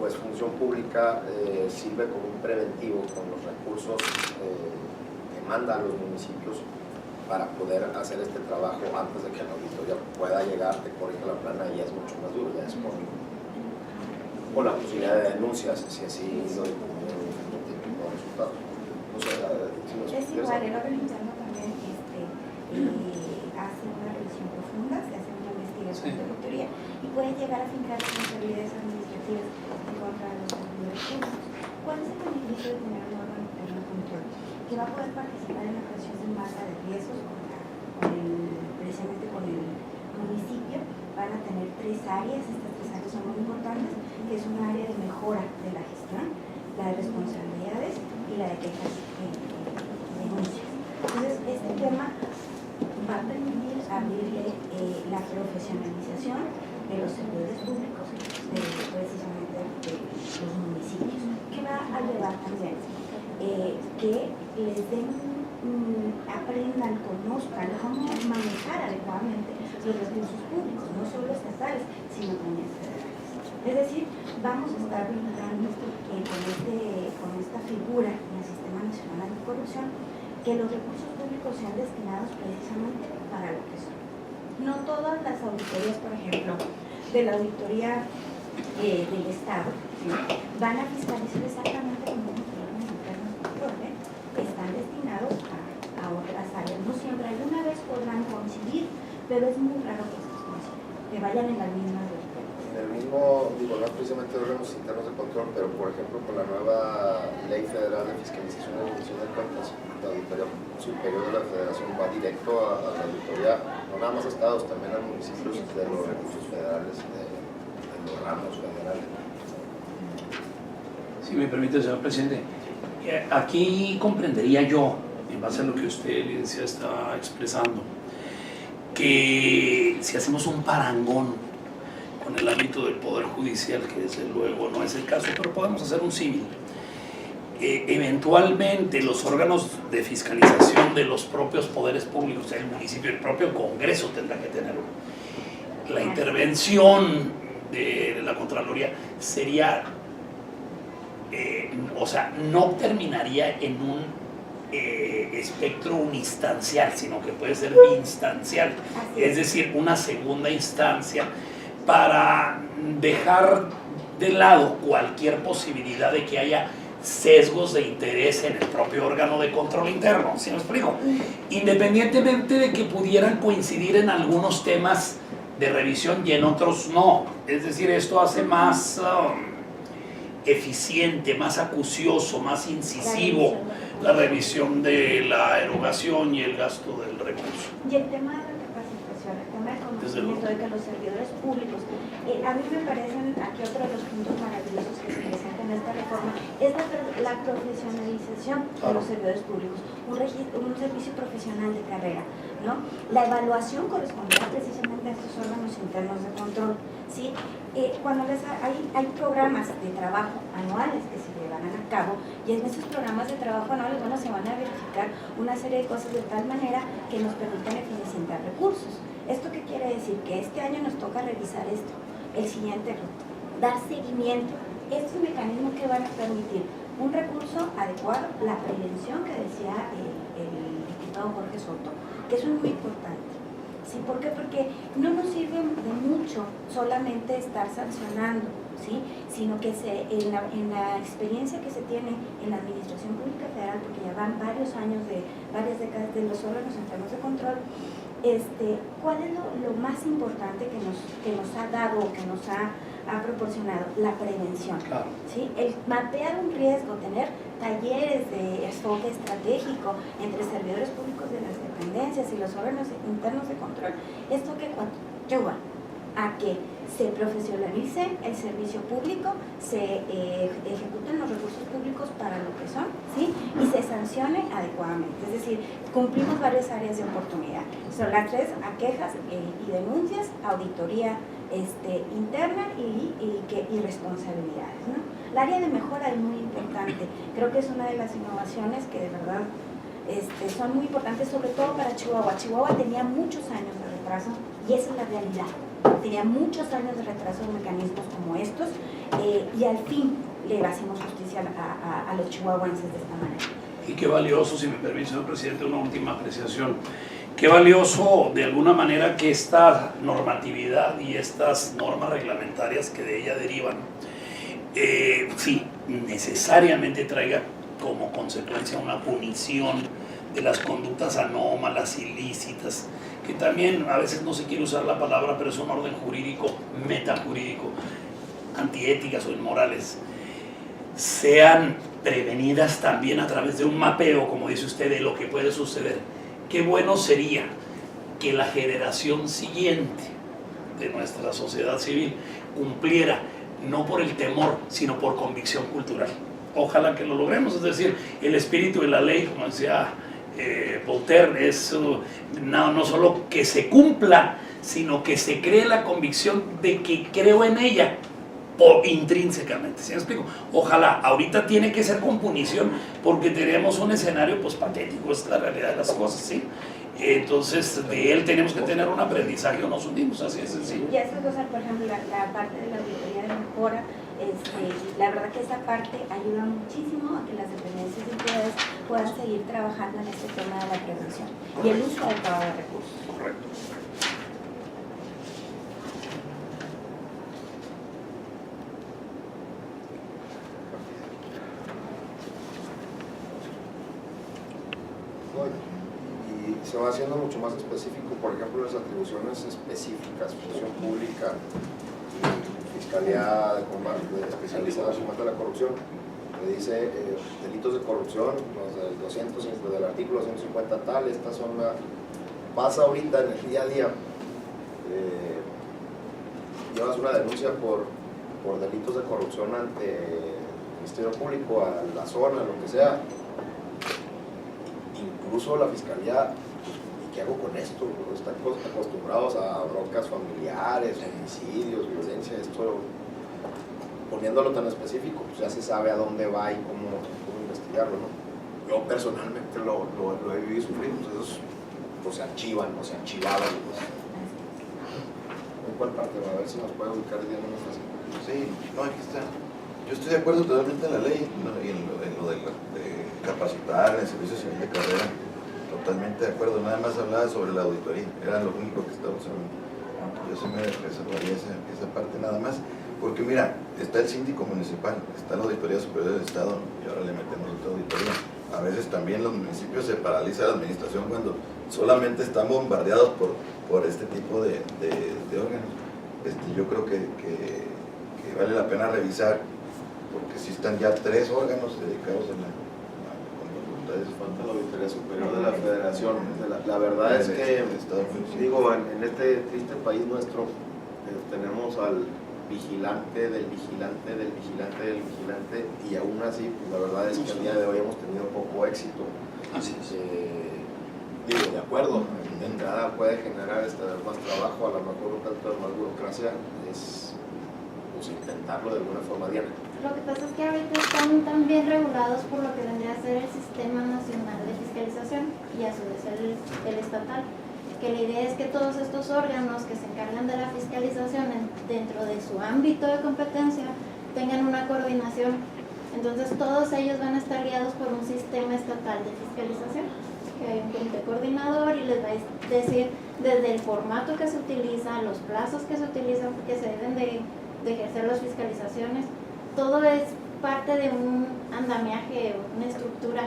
pues función pública sirve como un preventivo con los recursos que mandan los municipios para poder hacer este trabajo antes de que la auditoría pueda llegar, te corrija la plana y es mucho más duro, ya es con la posibilidad de denuncias, si así lo como resultado. No sé, es igual, el órgano interno también hace una revisión profunda, se hace una investigación de auditoría y puede llegar a fincar responsabilidades administrativas en contra de los servidores públicos. ¿Cuál es el beneficio de tener un órgano interno de control? Que va a poder participar en la creación de masa de riesgos precisamente con el municipio. Van a tener 3 áreas, estas 3 áreas son muy importantes, que es un área de mejora de la gestión, la de responsabilidades y la de quejas y denuncias. Entonces, este tema va a permitir abrirle la profesionalización de los servidores públicos, precisamente de los municipios, que va a llevar también que les den, aprendan, conozcan cómo manejar adecuadamente los recursos públicos, no solo estatales, sino también federales. Es decir, vamos a estar blindando con esta figura en el Sistema Nacional Anticorrupción que los recursos públicos sean destinados precisamente para lo que son. No todas las auditorías, por ejemplo, de la auditoría del Estado, ¿sí?, van a fiscalizar exactamente como los órganos internos de control, están destinados a otras áreas. No siempre, alguna vez podrán coincidir, pero es muy raro que vayan en las mismas verticales. En el mismo, no precisamente órganos internos de control, pero por ejemplo con la nueva Ley Federal de Fiscalización y Rendición de Cuentas, la Auditoría Superior de la Federación va directo a la auditoría, no nada más a estados, también a municipios de los recursos federales, de los ramos federales. Si me permite, señor presidente, aquí comprendería yo, en base a lo que usted, licenciada, está expresando, que si hacemos un parangón con el ámbito del Poder Judicial, que desde luego no es el caso, pero podemos hacer un símil. Eventualmente los órganos de fiscalización de los propios poderes públicos, el municipio, el propio Congreso tendrá que tenerlo. La intervención de la Contraloría sería, o sea, no terminaría en un espectro unistancial, sino que puede ser instancial, Así es decir, una segunda instancia para dejar de lado cualquier posibilidad de que haya sesgos de interés en el propio órgano de control interno, ¿sí me explico? Independientemente de que pudieran coincidir en algunos temas de revisión y en otros no, es decir, esto hace más eficiente, más acucioso, más incisivo la revisión de la erogación y el gasto del recurso. Y el tema de la capacitación, el tema del conocimiento de que los servidores públicos, a mí me parecen aquí otro de los puntos maravillosos que se presentan en esta reforma, es la profesionalización de los servidores públicos, un servicio profesional de carrera, ¿no? La evaluación corresponderá precisamente a estos órganos internos de control, ¿sí? Cuando hay programas de trabajo anuales que se llevan a cabo, y en esos programas de trabajo anuales, bueno, se van a verificar una serie de cosas de tal manera que nos permitan eficientar recursos. ¿Esto qué quiere decir? Que este año nos toca revisar esto, el siguiente dar seguimiento. Estos mecanismos que van a permitir un recurso adecuado, la prevención que decía el diputado Jorge Soto, que eso es muy importante. ¿Sí? ¿Por qué? Porque no nos sirve de mucho solamente estar sancionando, ¿sí? Sino que en la experiencia que se tiene en la Administración Pública Federal, porque ya van varios años, varias décadas de los órganos internos de control, ¿cuál es lo más importante que nos ha dado o que nos ha proporcionado? La prevención. Claro. ¿Sí? El mapear un riesgo, tener talleres de enfoque estratégico entre servidores públicos de las dependencias y los órganos internos de control. Esto que lleva a que se profesionalice el servicio público, se ejecuten los recursos públicos para lo que son, ¿sí? Y se sancione adecuadamente. Es decir, cumplimos varias áreas de oportunidad. Son las tres: a quejas y denuncias, auditoría interna y responsabilidades, ¿no? El área de mejora es muy importante. Creo que es una de las innovaciones que de verdad son muy importantes, sobre todo para Chihuahua. Chihuahua tenía muchos años de retraso y esa es la realidad. Tenía muchos años de retraso en mecanismos como estos y al fin le hacemos justicia a los chihuahuenses de esta manera. Y qué valioso, si me permite, señor presidente, una última apreciación. Qué valioso, de alguna manera, que esta normatividad y estas normas reglamentarias que de ella derivan, sí, necesariamente traiga como consecuencia una punición de las conductas anómalas, ilícitas, que también a veces no se quiere usar la palabra, pero es un orden jurídico, metajurídico, antiéticas o inmorales, sean prevenidas también a través de un mapeo, como dice usted, de lo que puede suceder. Qué bueno sería que la generación siguiente de nuestra sociedad civil cumpliera, no por el temor, sino por convicción cultural. Ojalá que lo logremos, es decir, el espíritu de la ley, como decía Voltaire, es no solo que se cumpla, sino que se cree la convicción de que creo en ella intrínsecamente, ¿sí me explico? Ojalá, ahorita tiene que ser con punición porque tenemos un escenario pues patético, es la realidad de las cosas, ¿sí? Entonces de él tenemos que tener un aprendizaje o nos hundimos, así de sencillo. Y esa cosa, por ejemplo, la parte de la auditoría de mejora, la verdad que esa parte ayuda muchísimo a que las dependencias y entidades puedan seguir trabajando en este tema de la prevención y el uso adecuado de recursos. Correcto. Y se va haciendo mucho más específico, por ejemplo, las atribuciones específicas, función pública, fiscalía de combate especializada en combate a la corrupción, le dice delitos de corrupción, los del 200, del artículo 150 tal, esta son pasa ahorita en el día a día, llevas una denuncia por delitos de corrupción ante el Ministerio Público, a la zona, lo que sea, incluso la fiscalía, ¿y qué hago con esto? Están acostumbrados a broncas familiares, homicidios, violencia, esto, poniéndolo tan específico, pues ya se sabe a dónde va y cómo investigarlo, ¿no? Yo personalmente lo he vivido y sufrido, entonces pues se archivan o se archivaban. Pues. ¿En cuál parte? A ver si nos puede ubicar bien. Sí, no, aquí está. Yo estoy de acuerdo totalmente en la ley, ¿no? Y en lo de capacitar en el servicio civil de carrera, totalmente de acuerdo. Nada más hablaba sobre la auditoría, era lo único que estábamos hablando. Yo sí me reservaría esa parte nada más, porque mira, está el síndico municipal, está la Auditoría Superior del Estado y ahora le metemos otra auditoría. A veces también los municipios se paraliza la administración cuando solamente están bombardeados por este tipo de órganos. Yo creo que vale la pena revisar, porque sí están ya 3 órganos dedicados a Falta la Auditoría Superior de la Federación. La verdad es que, digo, en este triste país nuestro, tenemos al vigilante del vigilante del vigilante del vigilante, y aún así, pues, la verdad es que al día de hoy hemos tenido poco éxito. Así es. Digo, de acuerdo, de entrada puede generar más trabajo, a lo mejor un tanto de más burocracia, es pues, intentarlo de alguna forma, Diana. Lo que pasa es que ahorita están tan bien regulados por lo que vendría a ser el Sistema Nacional de Fiscalización y a su vez el estatal, que la idea es que todos estos órganos que se encargan de la fiscalización dentro de su ámbito de competencia tengan una coordinación. Entonces todos ellos van a estar guiados por un sistema estatal de fiscalización, que hay un comité coordinador y les va a decir desde el formato que se utiliza, los plazos que se utilizan, que se deben de ejercer las fiscalizaciones. Todo es parte de un andamiaje, una estructura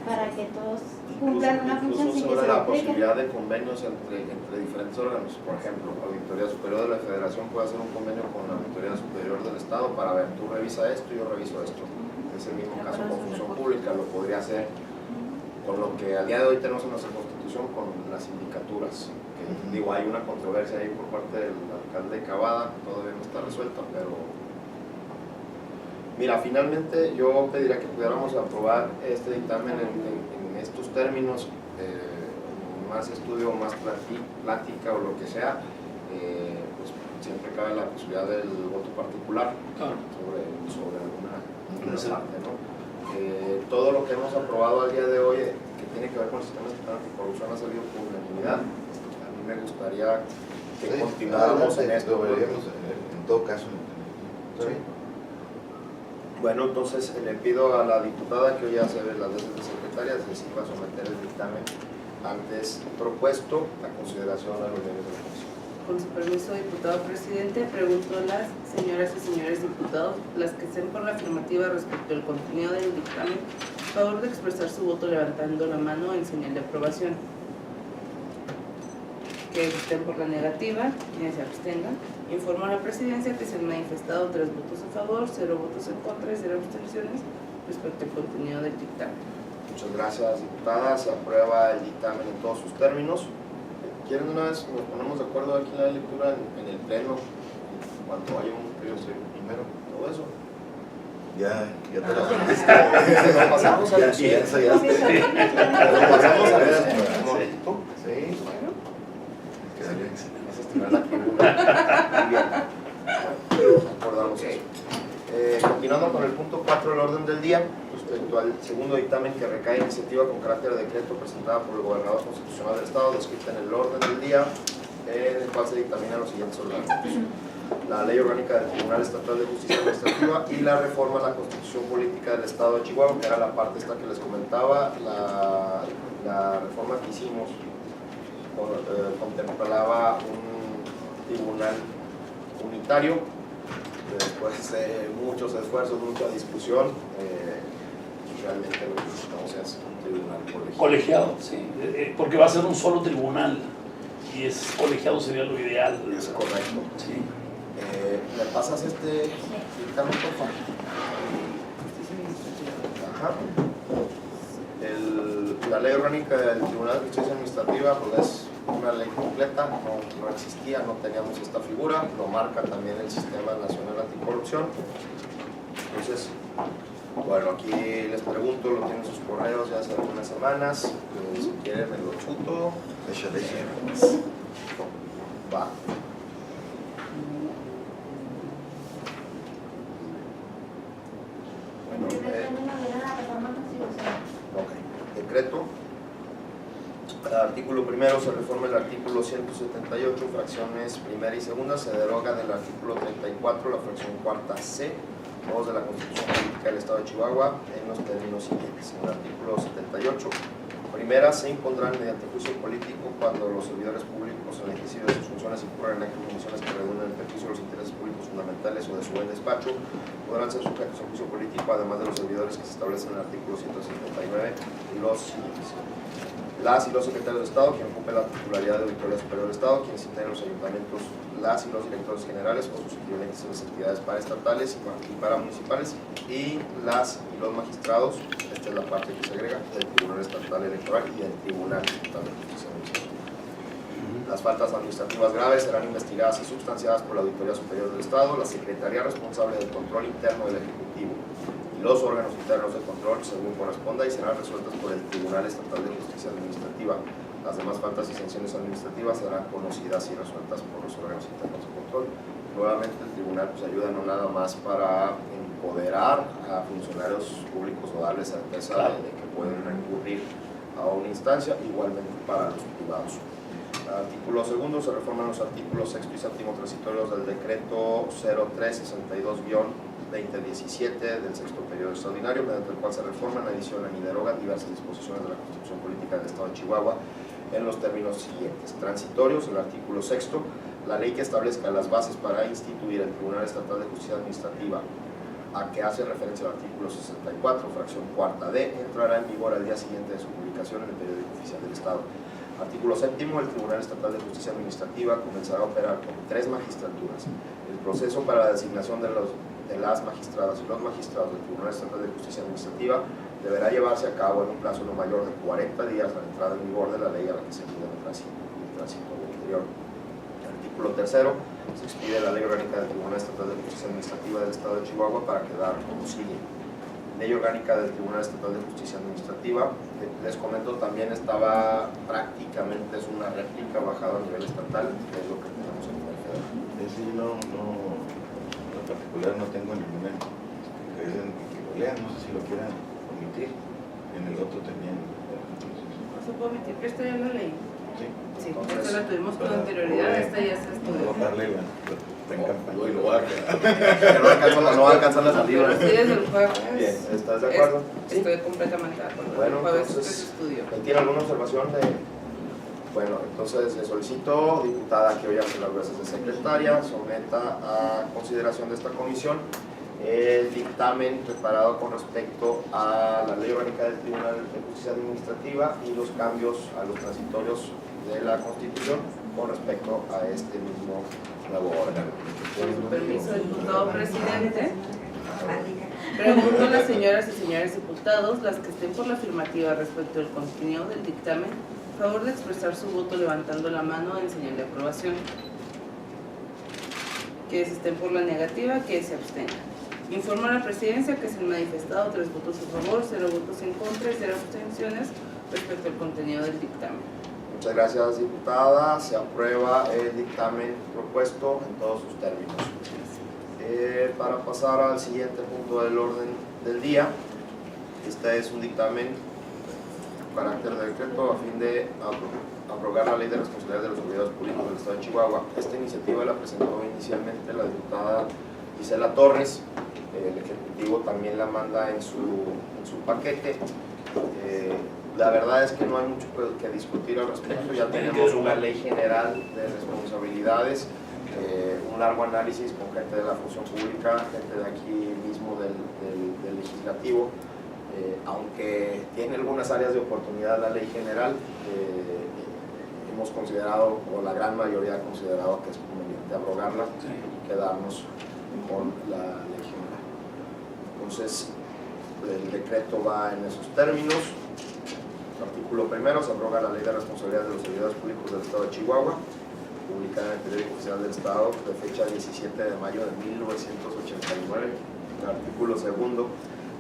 para que todos cumplan una función sin que sobre se la duplique. posibilidad de convenios entre diferentes órganos. Por ejemplo, la Auditoría Superior de la Federación puede hacer un convenio con la Auditoría Superior del Estado para ver, tú revisa esto, yo reviso esto. Es el mismo caso con función pública, lo podría hacer con lo que al día de hoy tenemos en nuestra Constitución con las sindicaturas. Que, digo, hay una controversia ahí por parte del alcalde Cavada, todavía no está resuelta, pero mira, finalmente yo pediría que pudiéramos aprobar este dictamen en estos términos, más estudio, más plática o lo que sea, pues siempre cabe la posibilidad del voto particular sobre alguna parte, ¿no? Todo lo que hemos aprobado al día de hoy que tiene que ver con el sistema estatal anticorrupción ha salido por unanimidad. A mí me gustaría que continuáramos en esto. Deberíamos, en todo caso. ¿Sí? Bueno, entonces le pido a la diputada que hoy hace las veces de secretaria se sirva a someter el dictamen antes propuesto a consideración a los miembros de la comisión. Con su permiso, diputado presidente, pregunto a las señoras y señores diputados, las que estén por la afirmativa respecto al contenido del dictamen, favor de expresar su voto levantando la mano en señal de aprobación. Que estén por la negativa, quienes se abstengan. Informo a la presidencia que se han manifestado 3 votos a favor, 0 votos en contra y 0 abstenciones respecto al contenido del dictamen. Muchas gracias, diputada. Se aprueba el dictamen en todos sus términos. ¿Quieren una vez nos ponemos de acuerdo aquí en la lectura en el pleno? Cuando haya un periodo primero, todo eso. Ya te lo Nos pasamos a ya los siguientes. ensayaste. Nos pasamos a ver. Sí. Bueno. Queda bien. Vas a estrenar la tribuna. Muy bien. Acordamos eso. Continuando con el punto 4 del orden del día, respecto al segundo dictamen que recae iniciativa con carácter de decreto presentada por el Gobernador Constitucional del Estado, descrita en el orden del día, en el cual se dictaminan los siguientes órganos: la Ley Orgánica del Tribunal Estatal de Justicia Administrativa y la reforma a la Constitución Política del Estado de Chihuahua, que era la parte esta que les comentaba. La reforma que hicimos contemplaba un tribunal unitario. Después de muchos esfuerzos, mucha discusión, realmente lo que necesitamos es un tribunal Colegiado, sí, porque va a ser un solo tribunal y es colegiado sería lo ideal. Es correcto. Sí. ¿Me pasas este dictamen, por favor? Ajá. La Ley Orgánica del Tribunal de Justicia Administrativa pues es una ley completa, no existía, no teníamos esta figura, lo marca también el Sistema Nacional Anticorrupción. Entonces, bueno, aquí les pregunto, lo tienen sus correos ya hace algunas semanas, si quieren me lo chuto. Échale. Va. Ok, decreto. Artículo primero, se reforma el artículo 178, fracciones primera y segunda, se deroga del artículo 34, la fracción cuarta C, 2 de la Constitución Política del Estado de Chihuahua en los términos siguientes. En el artículo 78, primera, se impondrán mediante juicio político cuando los servidores públicos en el ejercicio de sus funciones incurran en actos o omisiones que redundan en perjuicio de los intereses públicos fundamentales o de su buen despacho, podrán ser sujetos a juicio político, además de los servidores que se establecen en el artículo 159 y los siguientes. Las y los secretarios de Estado, quien ocupe la titularidad de Auditoría Superior del Estado, quienes integren los ayuntamientos, las y los directores generales o sus equivalentes en las entidades paraestatales y paramunicipales, y las y los magistrados, esta es la parte que se agrega, del Tribunal Estatal Electoral y del Tribunal Estatal de Justicia Administrativa. Las faltas administrativas graves serán investigadas y sustanciadas por la Auditoría Superior del Estado, la Secretaría responsable del control interno del Ejecutivo y los órganos internos de control según corresponda, y serán resueltas por el Tribunal Estatal de Justicia Administrativa. Las demás faltas y sanciones administrativas serán conocidas y resueltas por los órganos internos de control. Nuevamente el tribunal ayuda no nada más para empoderar a funcionarios públicos o darles certeza de que pueden recurrir a una instancia, igualmente para los privados. Artículo segundo, se reforman los artículos 6 y 7 transitorios del decreto 0362-2017 del sexto periodo extraordinario, mediante el cual se reforman, adicionan y derogan diversas disposiciones de la Constitución Política del Estado de Chihuahua en los términos siguientes. Transitorios, el artículo sexto, la ley que establezca las bases para instituir el Tribunal Estatal de Justicia Administrativa, a que hace referencia al artículo 64, fracción cuarta D, entrará en vigor al día siguiente de su publicación en el periódico oficial del Estado. Artículo séptimo, el Tribunal Estatal de Justicia Administrativa comenzará a operar con 3 magistraturas. El proceso para la designación de las magistradas y los magistrados del Tribunal Estatal de Justicia Administrativa deberá llevarse a cabo en un plazo no mayor de 40 días a la entrada en vigor de la ley a la que se acude el tránsito anterior. Artículo tercero, se expide la Ley Orgánica del Tribunal Estatal de Justicia Administrativa del Estado de Chihuahua para quedar como sigue. Ley Orgánica del Tribunal Estatal de Justicia Administrativa, les comento, también estaba prácticamente, es una réplica bajada a nivel estatal, que es lo que tenemos en el federal. Sí, en particular no tengo ninguna que lo lean, no sé si lo quieran omitir. En el otro tenían. No se puede omitir, esta ya la leí. Sí, esta la tuvimos con anterioridad, esta ya se estudió. En campaña y lo va a quedar. No alcanzan a salir. Los días del jueves. Bien, ¿estás de acuerdo? Estoy completamente de acuerdo. Bueno, el jueves entonces, se estudió. ¿tiene alguna observación de...? Bueno, entonces le solicito, diputada, que hoy hace las veces de secretaria, someta a consideración de esta comisión el dictamen preparado con respecto a la Ley Orgánica del Tribunal de Justicia Administrativa y los cambios a los transitorios de la Constitución con respecto a este mismo nuevo órgano. Con su permiso, diputado presidente, pregunto a las señoras y señores diputados, las que estén por la afirmativa respecto al contenido del dictamen, favor de expresar su voto levantando la mano en señal de aprobación. Quienes estén por la negativa, que se abstengan. Informo a la presidencia que se han manifestado 3 votos a favor, 0 votos en contra y 0 abstenciones respecto al contenido del dictamen. Muchas gracias, diputada. Se aprueba el dictamen propuesto en todos sus términos. Para pasar al siguiente punto del orden del día, este es un dictamen con carácter de decreto a fin de abrogar la Ley de Responsabilidad de los Servidores Públicos del Estado de Chihuahua. Esta iniciativa la presentó inicialmente la diputada Gisela Torres. El Ejecutivo también la manda en su paquete. La verdad es que no hay mucho que discutir al respecto. Ya tenemos una ley general de responsabilidades, un largo análisis con gente de la función pública, gente de aquí mismo del legislativo. Aunque tiene algunas áreas de oportunidad la ley general, hemos considerado, o la gran mayoría ha considerado, que es conveniente abrogarla y quedarnos con la ley general. Entonces, el decreto va en esos términos. Artículo primero, se abroga la Ley de Responsabilidad de los Servidores Públicos del Estado de Chihuahua, publicada en el Periódico Oficial del Estado de fecha 17 de mayo de 1989. El artículo segundo,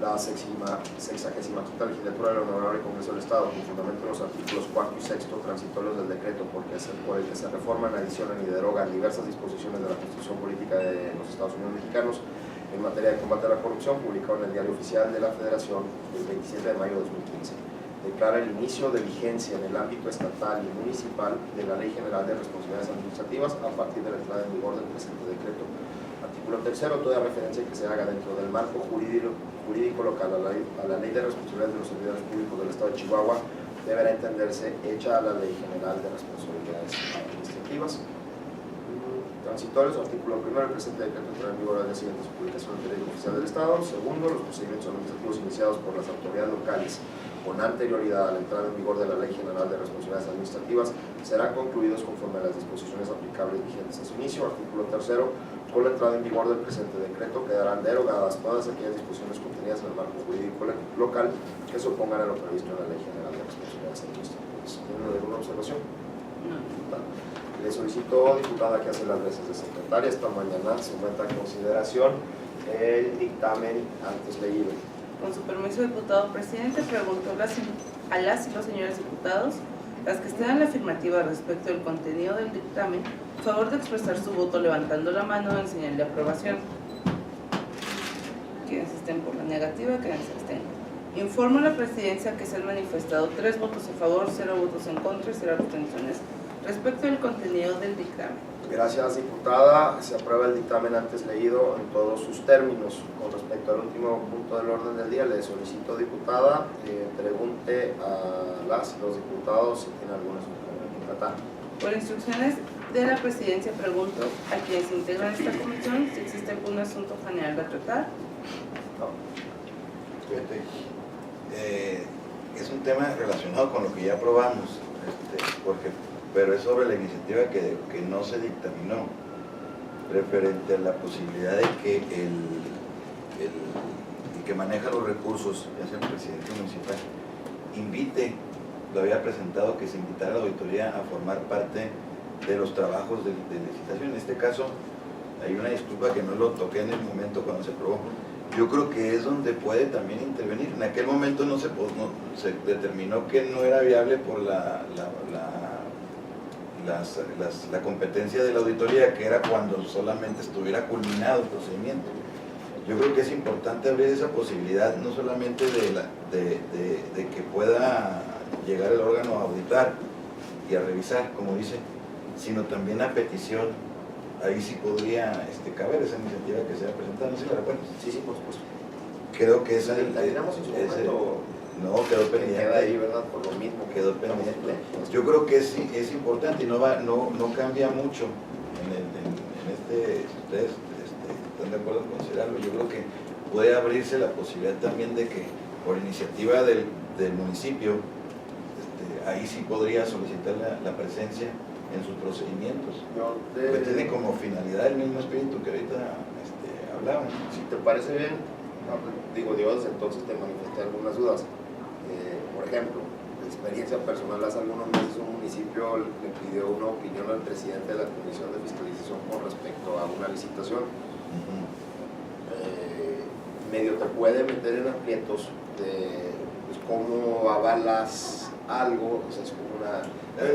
la 65ª legislatura del Honorable Congreso del Estado, con fundamento en los artículos 4 y 6 transitorios del decreto por el que se reforman, adicionan y derogan diversas disposiciones de la Constitución Política de los Estados Unidos Mexicanos en materia de combate a la corrupción, publicado en el Diario Oficial de la Federación el 27 de mayo de 2015. Declara el inicio de vigencia en el ámbito estatal y municipal de la Ley General de Responsabilidades Administrativas a partir de la entrada en vigor del presente decreto. Artículo Artículo 3. Toda referencia que se haga dentro del marco jurídico local a la ley de responsabilidades de los servidores públicos del Estado de Chihuahua deberá entenderse hecha a la Ley General de Responsabilidades Administrativas. Transitorios, artículo 1. El presente decreto entrará en vigor al día siguiente de su publicación en el Diario Oficial del Estado. Segundo, los procedimientos administrativos iniciados por las autoridades locales con anterioridad a la entrada en vigor de la Ley General de Responsabilidades Administrativas serán concluidos conforme a las disposiciones aplicables vigentes a su inicio. Artículo 3. Con la entrada en vigor del presente decreto quedarán derogadas todas aquellas disposiciones contenidas en el marco jurídico local que se opongan a lo previsto en la Ley General de Responsabilidades Administrativas. ¿Tienen alguna observación? No. Le solicito, diputada, que hace las veces de secretaria. Esta mañana se someta a consideración el dictamen antes leído. Con su permiso, diputado presidente, pregunto a las y los señores diputados, las que estén en la afirmativa respecto del contenido del dictamen, favor de expresar su voto levantando la mano en señal de aprobación. Quienes estén por la negativa, quienes se abstengan. Informo a la presidencia que se han manifestado 3 votos a favor, 0 votos en contra y 0 abstenciones respecto del contenido del dictamen. Gracias, diputada. Se aprueba el dictamen antes leído en todos sus términos. Con respecto al último punto del orden del día, le solicito, diputada, que pregunte a los diputados si tienen alguna sugerencia que tratar. Por instrucciones de la presidencia, pregunto a quienes integran esta comisión si existe algún asunto general a tratar. No. Fíjate, es un tema relacionado con lo que ya aprobamos, pero es sobre la iniciativa que no se dictaminó, referente a la posibilidad de que el que maneja los recursos, ya sea el presidente municipal, lo había presentado, que se invitara a la auditoría a formar parte de los trabajos de licitación. En este caso, hay una disculpa que no lo toqué en el momento cuando se aprobó. Yo creo que es donde puede también intervenir. En aquel momento no se determinó que no era viable por la competencia de la auditoría, que era cuando solamente estuviera culminado el procedimiento. Yo creo que es importante abrir esa posibilidad, no solamente de que pueda llegar el órgano a auditar y a revisar, como dice, sino también a petición. Ahí sí podría caber esa iniciativa que se ha presentado. ¿No sé si la recuerdas? Sí, por supuesto. Creo que esa ¿La tiramos en su momento? No, quedó pendiente. Queda ahí, ¿verdad? Por lo mismo. Quedó pendiente. Yo creo que es importante y no cambia mucho si ustedes están de acuerdo en considerarlo. Yo creo que puede abrirse la posibilidad también de que por iniciativa del municipio, ahí sí podría solicitar la presencia en sus procedimientos. Que tiene como finalidad el mismo espíritu que ahorita hablaban. Si te parece bien, digo, yo desde entonces te manifesté algunas dudas. Por ejemplo, de experiencia personal, hace algunos meses un municipio le pidió una opinión al presidente de la Comisión de Fiscalización con respecto a una licitación. Medio te puede meter en aprietos de cómo avalas algo, o sea,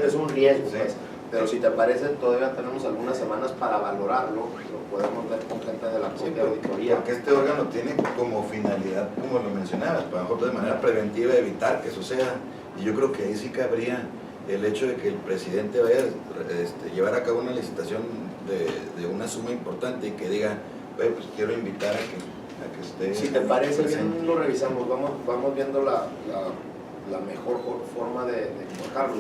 es un riesgo, sí. Pues. Pero si te parece, todavía tenemos algunas semanas para valorarlo, lo podemos ver con gente de la propia auditoría. Porque este órgano tiene como finalidad, como lo mencionabas, para mejor de manera preventiva evitar que suceda. Y yo creo que ahí sí cabría el hecho de que el presidente vaya a llevar a cabo una licitación de una suma importante y que diga, pues quiero invitar a que esté. Si te parece presente. bien, lo revisamos, vamos viendo la mejor forma de colocarlo.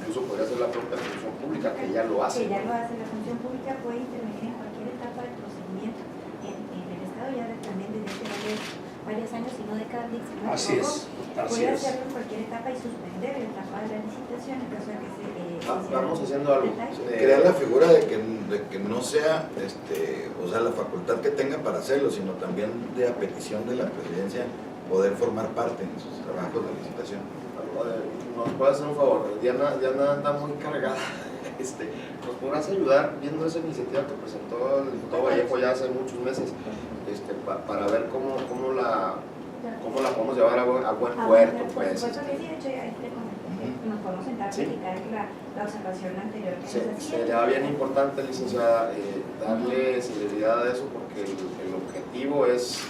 Incluso podría ser la propia función pública, que ya lo hace. Que ya lo hace. La función pública puede intervenir en cualquier etapa del procedimiento en el Estado ya también desde hace varios años, y no décadas. Así es. Puede hacerlo en cualquier etapa y suspender la etapa de la licitación en caso de que se vamos haciendo algo. Crear la figura de que no sea, o sea, la facultad que tenga para hacerlo, sino también de a petición de la presidencia poder formar parte en sus trabajos de licitación. ¿Nos puede hacer un favor? Diana anda muy cargada. ¿Nos podrás ayudar viendo esa iniciativa que presentó el diputado Vallejo ya hace muchos meses, para ver cómo la podemos llevar a buen puerto? Por supuesto que sí, de hecho ahí te comenté que nos podemos sentar a platicar la observación anterior que nos hacía. Sería bien importante, licenciada, darle celeridad a eso, porque el objetivo es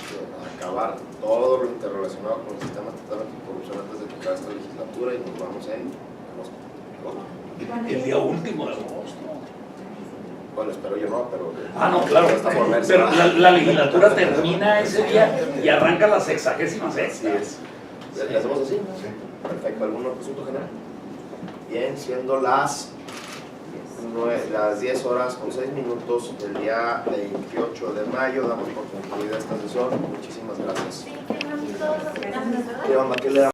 acabar todo lo interrelacionado con el sistema estatal anticorrupción antes de tocar esta legislatura, y nos vamos en agosto. El día último de agosto. Bueno, espero yo no, pero... No, claro. Está por verse. Pero la legislatura termina ese día y arranca la 66ª. Así es. ¿Le hacemos así? Sí. Perfecto. ¿Algún otro asunto general? Bien, siendo las 10 horas con 6 minutos del día 28 de mayo, damos por concluida esta sesión. Muchísimas gracias. Sí, tenemos todos los ¿Qué onda? ¿Qué le damos?